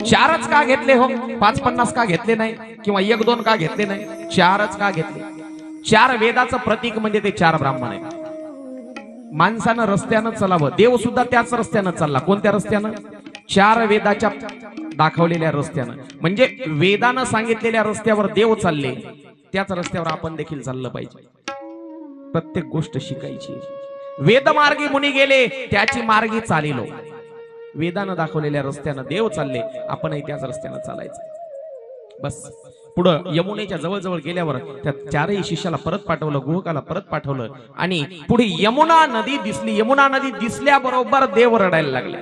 4च का घेतले हो? 5-50 का घेतले नाही? किंवा 1-2 का घेतले नाही? 4च का घेतले? 4 वेदाचं प्रतीक म्हणजे ते 4 ब्राह्मण आहे. माणसानं रस्त्यानं चालावं, देव सुद्धा त्याच रस्त्यानं चालला. कोणत्या रस्त्यानं? 4 वेदाच्या दाखवलेल्या रस्त्यानं. म्हणजे वेदानं सांगितलेल्या रस्त्यावर देव चालले, त्याच रस्त्यावर आपण देखील चाललं पाहिजे. प्रत्येक गोष्ट शिकायची. वेदमार्गी मुनी गेले, त्याची मार्गी चालिलो. वेदानं दाखवलेल्या रस्त्यानं देव चालले, आपणही त्याच रस्त्यानं चालायचं. बस पुढं यमुनेच्या जवळ गेल्यावर त्या 4ही शिष्याला परत पाठवलं, गुहकाला परत पाठवलं आणि पुढे यमुना नदी दिसली. यमुना नदी दिसल्याबरोबर देव रडायला लागले.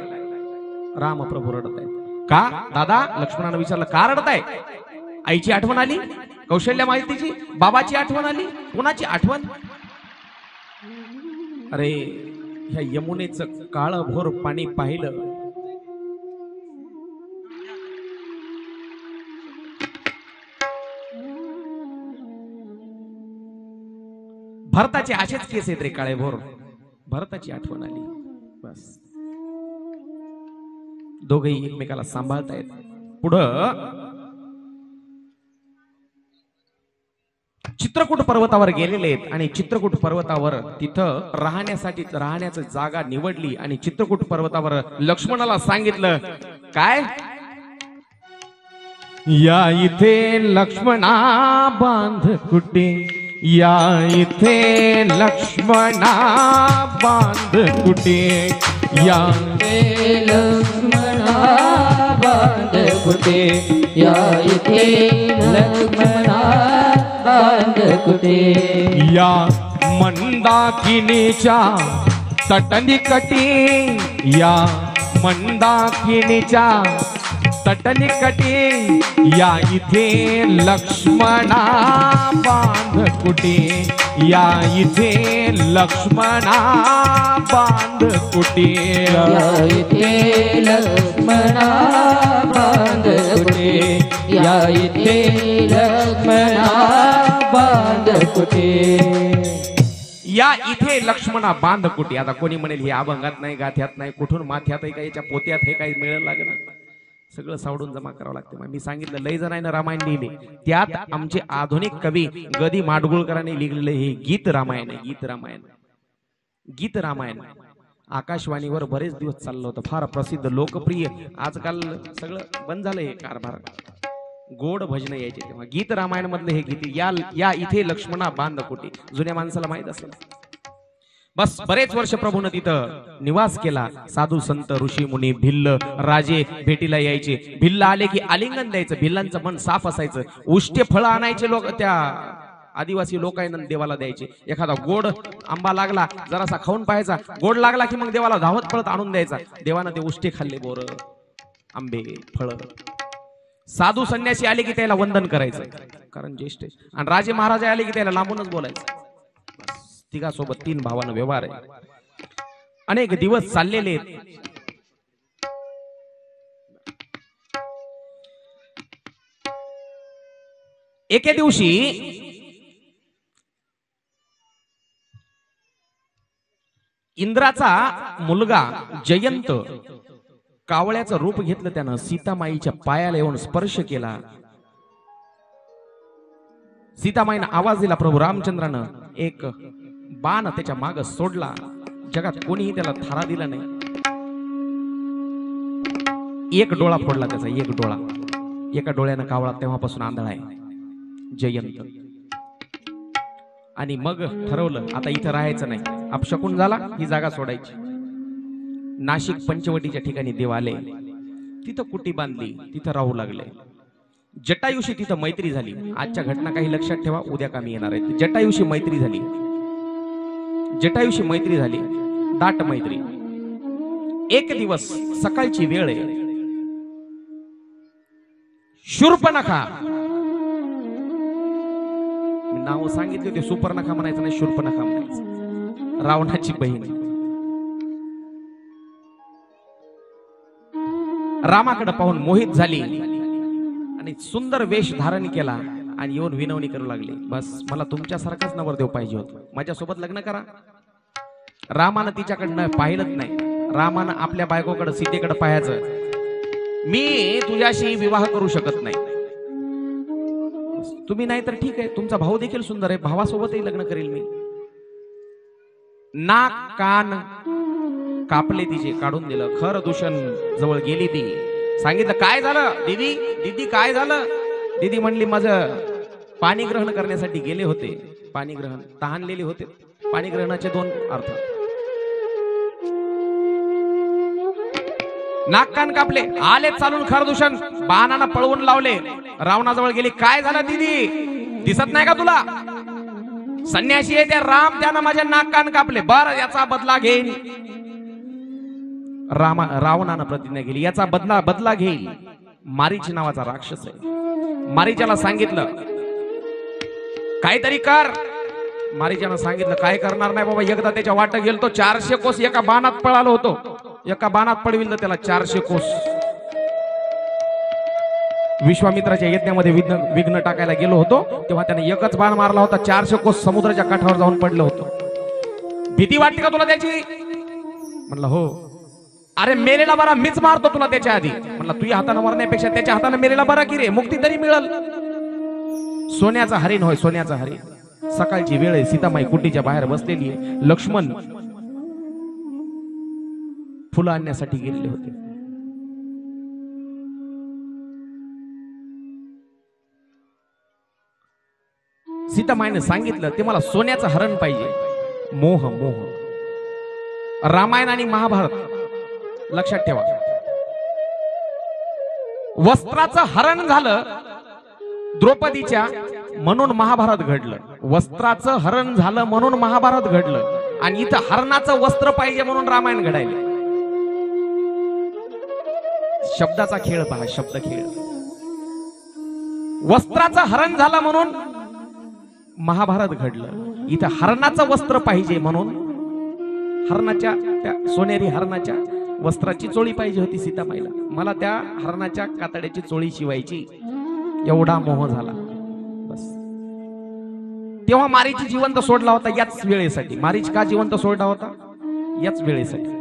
रामप्रभू रडत आहेत. का दादा? लक्ष्मणानं विचारलं का रडताय? आईची आठवण आली, कौशल्या माहितीची, बाबाची आठवण आली. कोणाची आठवण? अरे ह्या यमुनेचं काळभोर पाणी पाहिलं. भरताचे असेच केस आहेत रे काळेभोर. भरताची आठवण आली. बस दोघेही एकमेकाला सांभाळतायत. पुढं चित्रकूट पर्वतावर गेलेले आहेत आणि चित्रकूट पर्वतावर तिथं राहण्याचं जागा निवडली आणि चित्रकूट पर्वतावर लक्ष्मणाला सांगितलं काय? या इथे लक्ष्मणा बांध कुटे, या इथे लक्ष्मणा बांध कुटे, या इथे लक्ष्मणा बांध कुटे, या इथे लक्ष्मणा बांध कुटे, या मंदाकिनीच्या तटनिकटी या मंदाकिनीच्या तटनिकटी या इथे लक्ष्मणा बांध कुटी या इथे लक्ष्मणा बांध कुटी या इथे लक्ष्मणा बांध कुटी या इथे लक्ष्मणा बांध कुटी या इथे लक्ष्मणा बांध कुटी. आता कोणी म्हणेल हे अभंगात नाही गाथ्यात नाही कुठून माथ्यात आहे का याच्या पोत्यात हे काही मिळेल लागणार सगळं सावडून जमा करावं लागतं. मी सांगितलं लय जणांना रामायण लिहिले त्यात आमचे आधुनिक कवी गदी माडगुळकरांनी लिहिलेलं हे गीत रामायण आहे. गीत रामायण गीत रामायण आकाशवाणीवर बरेच दिवस चाललं होतं फार प्रसिद्ध लोकप्रिय. आजकाल सगळं बंद झालंय कारभार. गोड भजन यायचे तेव्हा गीत रामायण मधलं हे गीत या इथे लक्ष्मणा बांध कुटी जुन्या माणसाला माहित असेल. बस बरेच वर्ष प्रभूनं तिथं निवास केला. साधू संत ऋषी मुनी भिल्ल राजे भेटीला यायचे. भिल्ल आले की आलिंगन द्यायचं. भिल्लांचं मन साफ असायचं. उष्टे फळं आणायचे लोक त्या आदिवासी लोकांना देवाला द्यायचे. एखादा गोड आंबा लागला जरासा खाऊन पाहायचा गोड लागला की मग देवाला धावत पळत आणून द्यायचा. देवानं ते उष्टे खाल्ले बोर आंबे फळ. साधू संन्यासी आले की त्याला वंदन करायचं कारण ज्येष्ठ. आणि राजे महाराज आले की त्याला लांबूनच बोलायचं. तिघासोबत तीन भावानं व्यवहार आहे. अनेक दिवस चाललेले एके दिवशी इंद्राचा मुलगा जयंत कावळ्याचं रूप घेतलं. त्यानं सीतामाईच्या पायाला येऊन स्पर्श केला. सीतामाईनं आवाज दिला. प्रभू रामचंद्रानं एक बाण त्याच्या माग सोडला. जगात कोणीही त्याला थारा दिला नाही. एक डोळा फोडला त्याचा. एक डोळा. एका डोळ्यानं कावळा तेव्हापासून आंधळा आहे जयंत. आणि मग ठरवलं आता इथं राहायचं नाही. अपशकुन झाला ही जागा सोडायची. नाशिक पंचवटीच्या ठिकाणी देव आले. तिथं कुटी बांधली. तिथं राहू लागले. जटायुशी तिथं मैत्री झाली. आजच्या घटना काही लक्षात ठेवा उद्या कामी येणार आहेत. जटायुशी मैत्री झाली. जटायुशी मैत्री झाली दाट मैत्री. एक दिवस सकाळची वेळ आहे. शूर्पणखा नाव सांगितले होते. सुपर्णखा म्हणायचं नाही शूर्पणखा म्हणायचं. रावणाची बहीण रामाकडे पाहून मोहित झाली आणि सुंदर वेश धारण केला आणि येऊन विनवणी करू लागली. बस मला तुमच्यासारखाच नवरदेव पाहिजे होता. माझ्यासोबत लग्न करा. रामानं तिच्याकडनं पाहिलंच नाही. रामानं आपल्या बायकोकडे सीतेकडे पाहायचं. मी तुझ्याशी विवाह करू शकत नाही. तुम्ही नाही तर ठीक आहे. तुमचा भाऊ देखील सुंदर आहे. भावासोबतही लग्न करेल मी. नाक कान कापले तिचे काढून दिलं. खर दूषण जवळ गेली ती. सांगितलं काय झालं दीदी. दीदी काय झालं. दीदी म्हणली माझं पाणी ग्रहण करण्यासाठी गेले होते. पाणी ग्रहण तहानलेले होते. पाणी ग्रहणाचे दोन अर्थ. नाक कान कापले. आले चालून खर दूषण बाणानं पळवून लावले. रावणाजवळ गेली. काय झालं दीदी दिसत नाही का तुला. संन्यासी आहे त्या राम त्यानं माझे नाक कान कापले. बर याचा बदला घेईन. रावणानं प्रतिज्ञा केली याचा बदला घेईल. मारीच नावाचा राक्षस आहे. मारीच्याला सांगितलं काहीतरी कर. मारीच्यानं सांगितलं काय करणार नाही बाबा. एकदा त्याच्या वाट गेलतो 400 कोस एका बाणात पळालो होतो. एका बाणात पडविलं त्याला 400 कोस. विश्वामित्राच्या यज्ञामध्ये विघ्न टाकायला गेलो होतो तेव्हा त्याने एकच बाण मारला होता. 400 कोस समुद्राच्या काठावर जाऊन पडलं होतं. भीती वाटते का तुला त्याची. म्हणलं हो. अरे मेलेला बरा मीच मारतो तुला त्याच्या आधी. म्हणलं तुझ्या हाताने मरण्यापेक्षा त्याच्या हाताने मेलेला बरा की रे. मुक्ती तरी मिळल. सोन्याचा हरिण होय सोन्याचा हरिण. सकाळची वेळ आहे. सीतामाई कुटीच्या बाहेर बसलेली आहे. लक्ष्मण फुलं आणण्यासाठी गेलेले होते. सीतामाईने सांगितलं ते मला सोन्याचं हरण पाहिजे. मोह मोह. रामायण आणि महाभारत लक्षात ठेवा. वस्त्राचं हरण झालं द्रौपदीच्या म्हणून महाभारत घडलं. वस्त्राचं हरण झालं म्हणून महाभारत घडलं आणि इथं हरणाचं वस्त्र पाहिजे म्हणून रामायण घडायले. शब्दाचा खेळ पहा, शब्द खेळ. वस्त्राचं हरण झालं म्हणून महाभारत घडलं, इथं हरणाचं वस्त्र पाहिजे म्हणून हरणाच्या त्या सोनेरी हरणाच्या वस्त्राची चोळी पाहिजे होती सीतामाईला. मला त्या हरणाच्या कातड्याची चोळी शिवायची एवढा मोह झाला. बस तेव्हा मारीची जिवंत सोडला होता याच वेळेसाठी. मारीच का जिवंत सोडला होता? याच वेळेसाठी.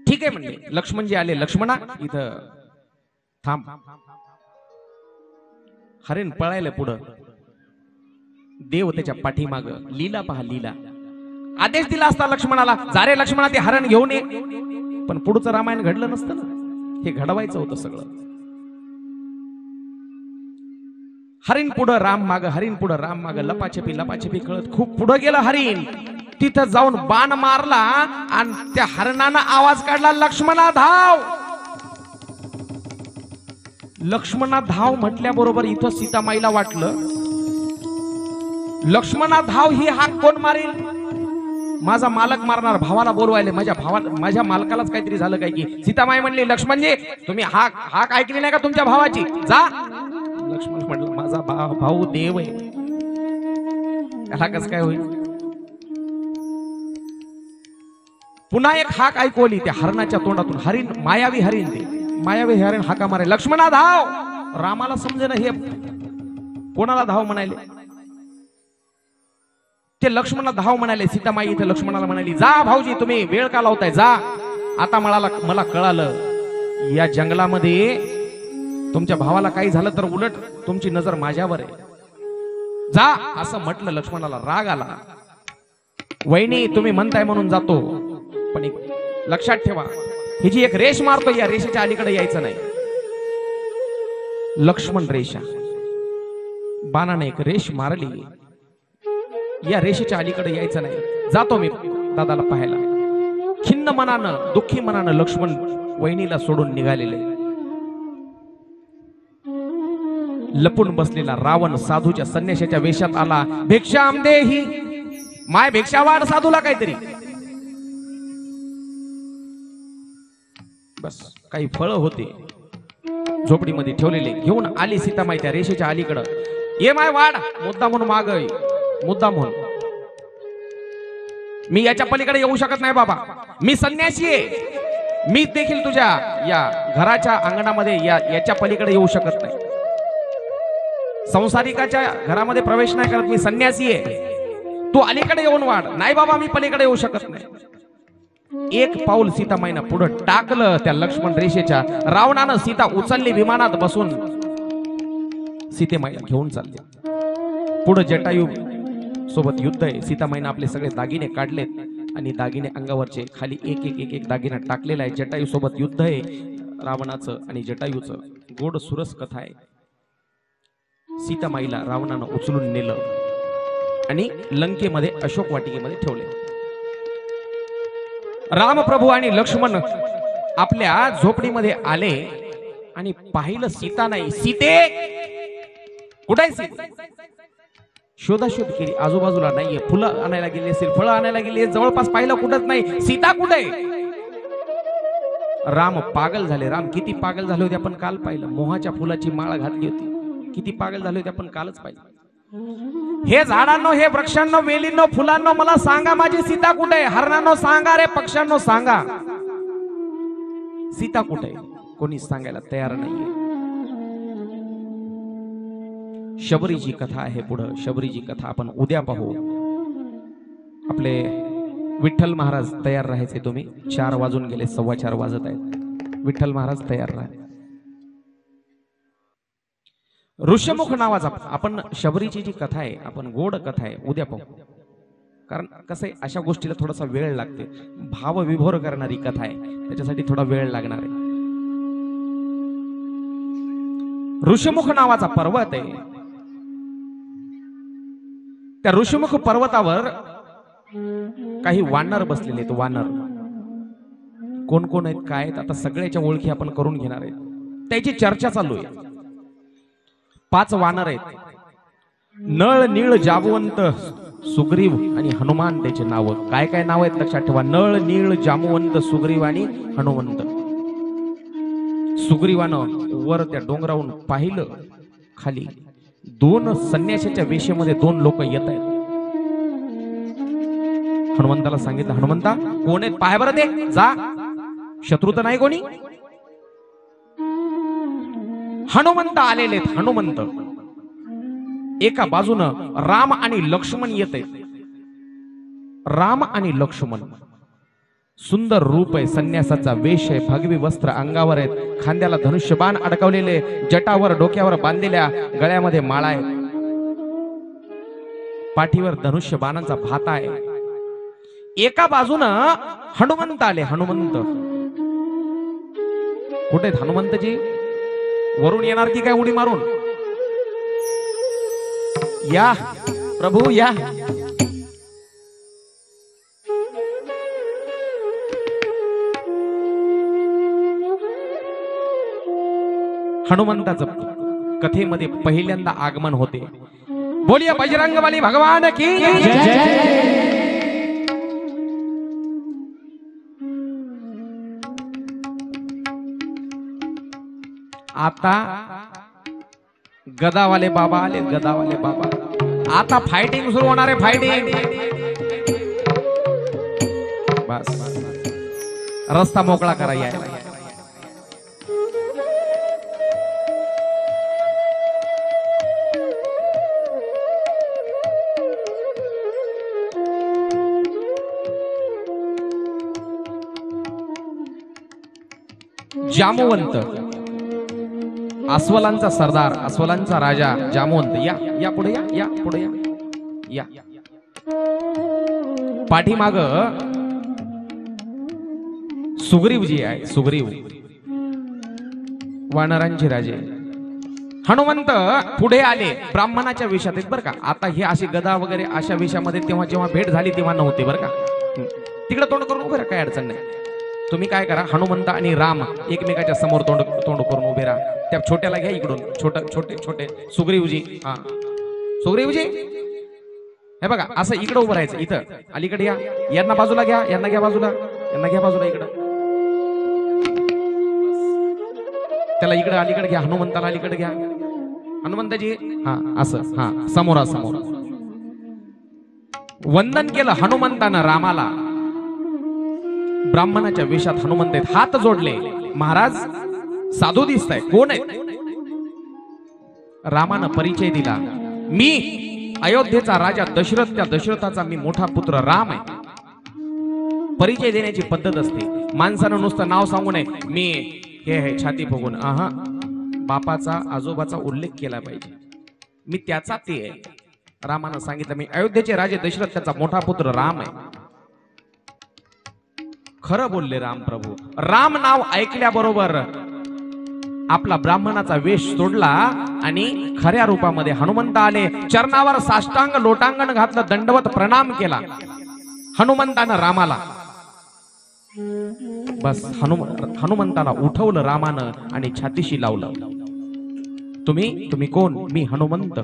ठीक आहे म्हणजे लक्ष्मणजी आले. लक्ष्मणा इथं थांब. हरिण पळायला पुढं, देव त्याच्या पाठीमाग. लीला पहा, लीला. आदेश दिला असता लक्ष्मणाला, जा रे लक्ष्मणा ते हरण घेऊन ये. पण पुढचं रामायण घडलं नसतं ना, हे घडवायचं होतं सगळं. हरिण पुढं राम माग, हरिण पुढं राम माग. लपाछपी लपाछपी कळत खूप पुढं गेलं हरिण. तिथं जाऊन बाण मारला आणि त्या हरणानं आवाज काढला, लक्ष्मणा धाव. लक्ष्मणा धाव म्हटल्याबरोबर इथं सीतामाईला वाटलं, लक्ष्मणा धाव ही हाक कोण मारेल? माझा मालक मारणार. भावाला बोलवायले, माझ्या मालकालाच काहीतरी झालं काय की. सीतामाई म्हणली, लक्ष्मणजी तुम्ही हाक ऐकली नाही का तुमच्या भावाची? जा. लक्ष्मण म्हटलं, माझा भाऊ देव आहे, त्याला कसं काय होईल? पुन्हा एक हाक ऐकवली त्या हरणाच्या तोंडातून. हरिण, मायावी हरिण, ते मायावी हरिण हाका मारे, लक्ष्मणा धाव. रामाला समजे ना हे कोणाला धाव म्हणाले. ते लक्ष्मणाला धाव म्हणाले. सीतामाई इथे लक्ष्मणाला म्हणाली, जा भाऊजी तुम्ही वेळ का लावताय, जा. आता मला कळालं या जंगलामध्ये तुमच्या भावाला काही झालं तर उलट तुमची नजर माझ्यावर आहे, जा असं म्हटलं. लक्ष्मणाला राग आला. वहिनी तुम्ही म्हणताय म्हणून जातो, पण एक लक्षात ठेवा, ही जी एक रेष मारतो या रेषेच्या अलीकडे यायचं नाही. लक्ष्मण रेषा बाणाने एक रेष मारली, या रेषेच्या अलीकडे यायचं नाही. जातो मी दादाला पाहायला. खिन्न मनानं, दुःखी मनानं लक्ष्मण वहिनीला सोडून निघालेले. लपून बसलेला रावण साधूच्या संन्याशाच्या वेशात आला. भिक्षाम देही, माय भिक्षा वाढ साधूला काहीतरी. बस काही फळ होते झोपडीमध्ये ठेवलेले, घेऊन आली सीतामाई त्या रेषेच्या अलीकडं. ये माय वाढ, मुद्दा म्हणून माग, मुद्दा म्हणून. मी याच्या पलीकडे येऊ शकत नाही बाबा, मी संन्यासी आहे. मी देखील तुझ्या या घराच्या अंगणामध्ये याच्या पलीकडे येऊ शकत नाही. संसारिकाच्या घरामध्ये प्रवेश नाही करत, मी संन्यासी आहे. तू अलीकडे येऊन वाढ. नाही बाबा मी पलीकडे येऊ शकत नाही. एक पाऊल सीतामाईनं पुढे टाकलं त्या लक्ष्मण रेषेच्या. रावणानं सीता उचलली, विमानात बसून सीतेमाईला घेऊन चालले. पुढे जटायू सोबत युद्ध आहे. सीतामाईनं आपले सगळे दागिने काढलेत आणि दागिने अंगावरचे खाली एक एक एक एक दागिना टाकलेला आहे. जटायू सोबत युद्ध आहे रावणाचं आणि जटायूचं. गोड सुरस कथा आहे. सीतामाईला रावणानं उचलून नेलं आणि लंकेमध्ये अशोक वाटिकेमध्ये ठेवले. रामप्रभू आणि लक्ष्मण आपल्या झोपडीमध्ये आले आणि पाहिलं सीता नाही. सीते कुठे आहे? सीते शोधाशोध केली, आजूबाजूला नाहीये. फुलं आणायला गेली असेल, फळं आणायला गेली, जवळपास पाहिलं कुठंच नाही. सीता कुठे? राम पागल झाले. राम किती पागल झाले होते आपण काल पाहिलं. मोहाच्या फुलाची माळ घातली होती. किती पागल झाले होते आपण कालच पाहिलं. हे झाडांनो, हे वृक्षांनो, वेलींनो, फुलांनो, मला सांगा माझी सीता कुठे? हरणांनो सांगा, रे पक्ष्यांनो सांगा, सीता कुठे? कोणी सांगायला तयार नाहीये. शबरीची कथा आहे पुढं. शबरीची कथा आपण उद्या पाहू. आपले विठ्ठल महाराज तयार राहायचे. तुम्ही 4 वाजून गेले, 4:15 वाजत आहेत. विठ्ठल महाराज तयार राहा. ऋषमुख नावाचा आपण शबरीची जी कथा आहे, आपण गोड कथा आहे, उद्या पाहू. कारण कसं आहे, अशा गोष्टीला थोडासा वेळ लागते. भावविभोर करणारी कथा आहे, त्याच्यासाठी थोडा वेळ लागणार आहे. ऋषमुख नावाचा पर्वत आहे. त्या ऋषमुख पर्वतावर काही वानर बसलेले आहेत. वानर कोण कोण आहेत, काय आहेत, आता सगळ्याच्या ओळखी आपण करून घेणार आहेत. त्याची चर्चा चालू आहे. 5 वानर आहेत. नळ नीळ जामवंत सुग्रीव आणि हनुमान त्याचे नाव. काय काय नाव आहेत लक्षात ठेवा. नळ नीळ जामवंत सुग्रीव आणि हनुमंत. सुग्रीवानं वर त्या डोंगरावरून पाहिलं, खाली 2 संन्याशाच्या वेशेमध्ये 2 लोक येत आहेत. हनुमंताला सांगितलं, हनुमंता कोण आहेत पाय बरं ते, जा, शत्रू तर नाही कोणी. हनुमंत आलेले. हनुमंत एका बाजूनं राम आणि लक्ष्मण येत आहेत. राम आणि लक्ष्मण, सुंदर रूप आहे, संन्यासाचा वेश आहे, भगवी वस्त्र अंगावर आहेत, खांद्याला धनुष्यबाण अडकवलेले, जटावर डोक्यावर बांधलेल्या, गळ्यामध्ये माळा आहे, पाठीवर धनुष्यबाणांचा भाता आहे. एका बाजूनं हनुमंत आले. हनुमंत कुठे आहेत हनुमंतजी? वरून येणार की काय उडी मारून? या प्रभू या. हनुमंताचं कथेमध्ये पहिल्यांदा आगमन होते. बोलिया बजरंगबली भगवान की जय. आता गदावाले बाबा आले. गदावाले बाबा, आता फायटिंग सुरू होणार आहे. फायटिंग बस, रस्ता मोकळा करायचा. जामवंत, अस्वलांचा सरदार, अस्वलांचा राजा जामवंत. या या पुढे या, या पुढे या. या पाठीमाग सुग्रीवजी आहे. सुग्रीव वानरांचे राजे. हनुमंत पुढे आले, ब्राह्मणाच्या वेशात आहेत बरं का. आता हे असे गदा वगैरे अशा वेशामध्ये तेव्हा जेव्हा भेट झाली तेव्हा नव्हते बरं का. तिकडे तोंड करून उभे राहा, काय अडचण नाही. तुम्ही काय करा, हनुमंत आणि राम एकमेकाच्या समोर तोंड करून उभे राहा. त्या छोट्याला घ्या इकडून, छोटे सुग्रीवजी. हा सुग्रीवजी, हे बघा असं इकडे उभं राहायचं. इथं अलीकडे या, यांना बाजूला घ्या, यांना घ्या बाजूला, यांना घ्या बाजूला इकडं. त्याला इकडे अलीकडे घ्या, हनुमंताला अलीकडे घ्या. हनुमंताजी हा असं, हा समोरासमोर वंदन केलं हनुमंतानं रामाला. ब्राह्मणाच्या वेशात हनुमंत आहेत, हात जोडले. महाराज साधू दिसताय, कोण आहे? रामानं परिचय दिला, मी अयोध्येचा राजा दशरथ, त्या दशरथाचा मी मोठा पुत्र राम आहे. परिचय देण्याची पद्धत असते. माणसानं नुसतं नाव सांगू नये, मी हे आहे छाती फुगून. आहा, बापाचा आजोबाचा उल्लेख केला पाहिजे. मी त्याचा ते आहे. रामानं सांगितलं, मी अयोध्येचे राजे दशरथ, त्याचा मोठा पुत्र राम आहे. खरं बोलले राम प्रभू. राम नाव ऐकल्याबरोबर आपला ब्राह्मणाचा वेश सोडला आणि खऱ्या रूपामध्ये हनुमंत आले. चरणावर साष्टांग लोटांगण घातलं, दंडवत प्रणाम केला हनुमंतानं रामाला. बस हनुमंताला उठवलं रामानं आणि छातीशी लावलं. तुम्ही कोण? मी हनुमंत.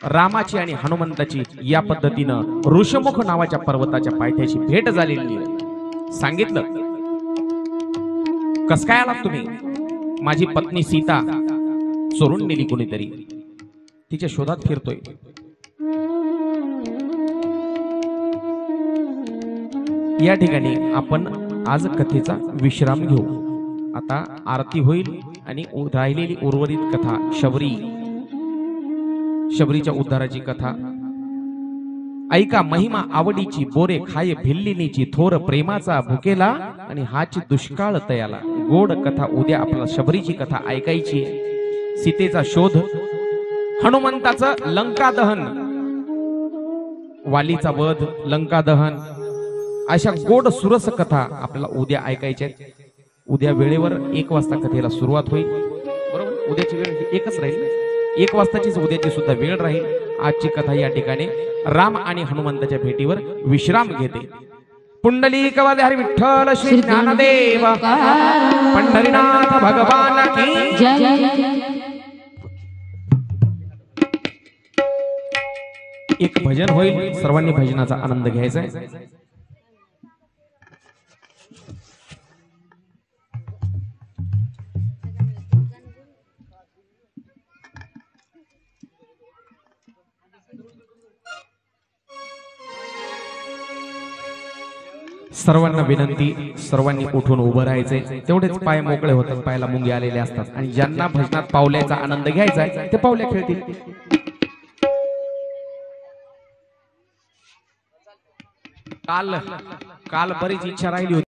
रामाची आणि हनुमंताची या पद्धतीनं ऋषमुख नावाच्या पर्वताच्या पायथ्याशी भेट झालेली आहे. सांगितलं, कस काय आलात तुम्ही? माझी पत्नी सीता चोरून नेली कोणीतरी, तिच्या शोधात फिरतोय. या ठिकाणी आपण आज कथेचा विश्राम घेऊ. आता आरती होईल आणि राहिलेली उर्वरित कथा, शबरीच्या उद्धाराची कथा ऐका. महिमा आवडीची, बोरे खाये भिल्लिनीची, थोर प्रेमाचा भुकेला आणि हाची दुष्काळ तयाला. गोड कथा उद्या आपल्याला शबरीची कथा ऐकायची. सीतेचा शोध, हनुमंताचं लंका दहन, वालीचा वध, लंका दहन, अशा गोड सुरस कथा आपल्याला उद्या ऐकायच्या. उद्या वेळेवर 1 वाजता कथेला सुरुवात होईल. बरोबर, उद्याची वेळ एकच राहील, 1 वाजताचीच उद्याची सुद्धा वेळ राहील. आजची कथा या ठिकाणी राम आणि हनुमंताच्या भेटीवर विश्राम घेते. पुंडलिक वधारी विठ्ठल श्री ज्ञानदेव पंढरीनाथ भगवान की जय. एक भजन होईल, सर्वांनी भजनाचा आनंद घ्यायचा आहे. सर्वांना विनंती, सर्वांनी उठून उभं राहायचंय. तेवढेच पाय मोकळे होतात, पायाला मुंगे आलेले असतात. आणि ज्यांना भजनात पावल्याचा आनंद घ्यायचा आहे ते पावल्या खेळतील. काल बरीच इच्छा राहिली होती.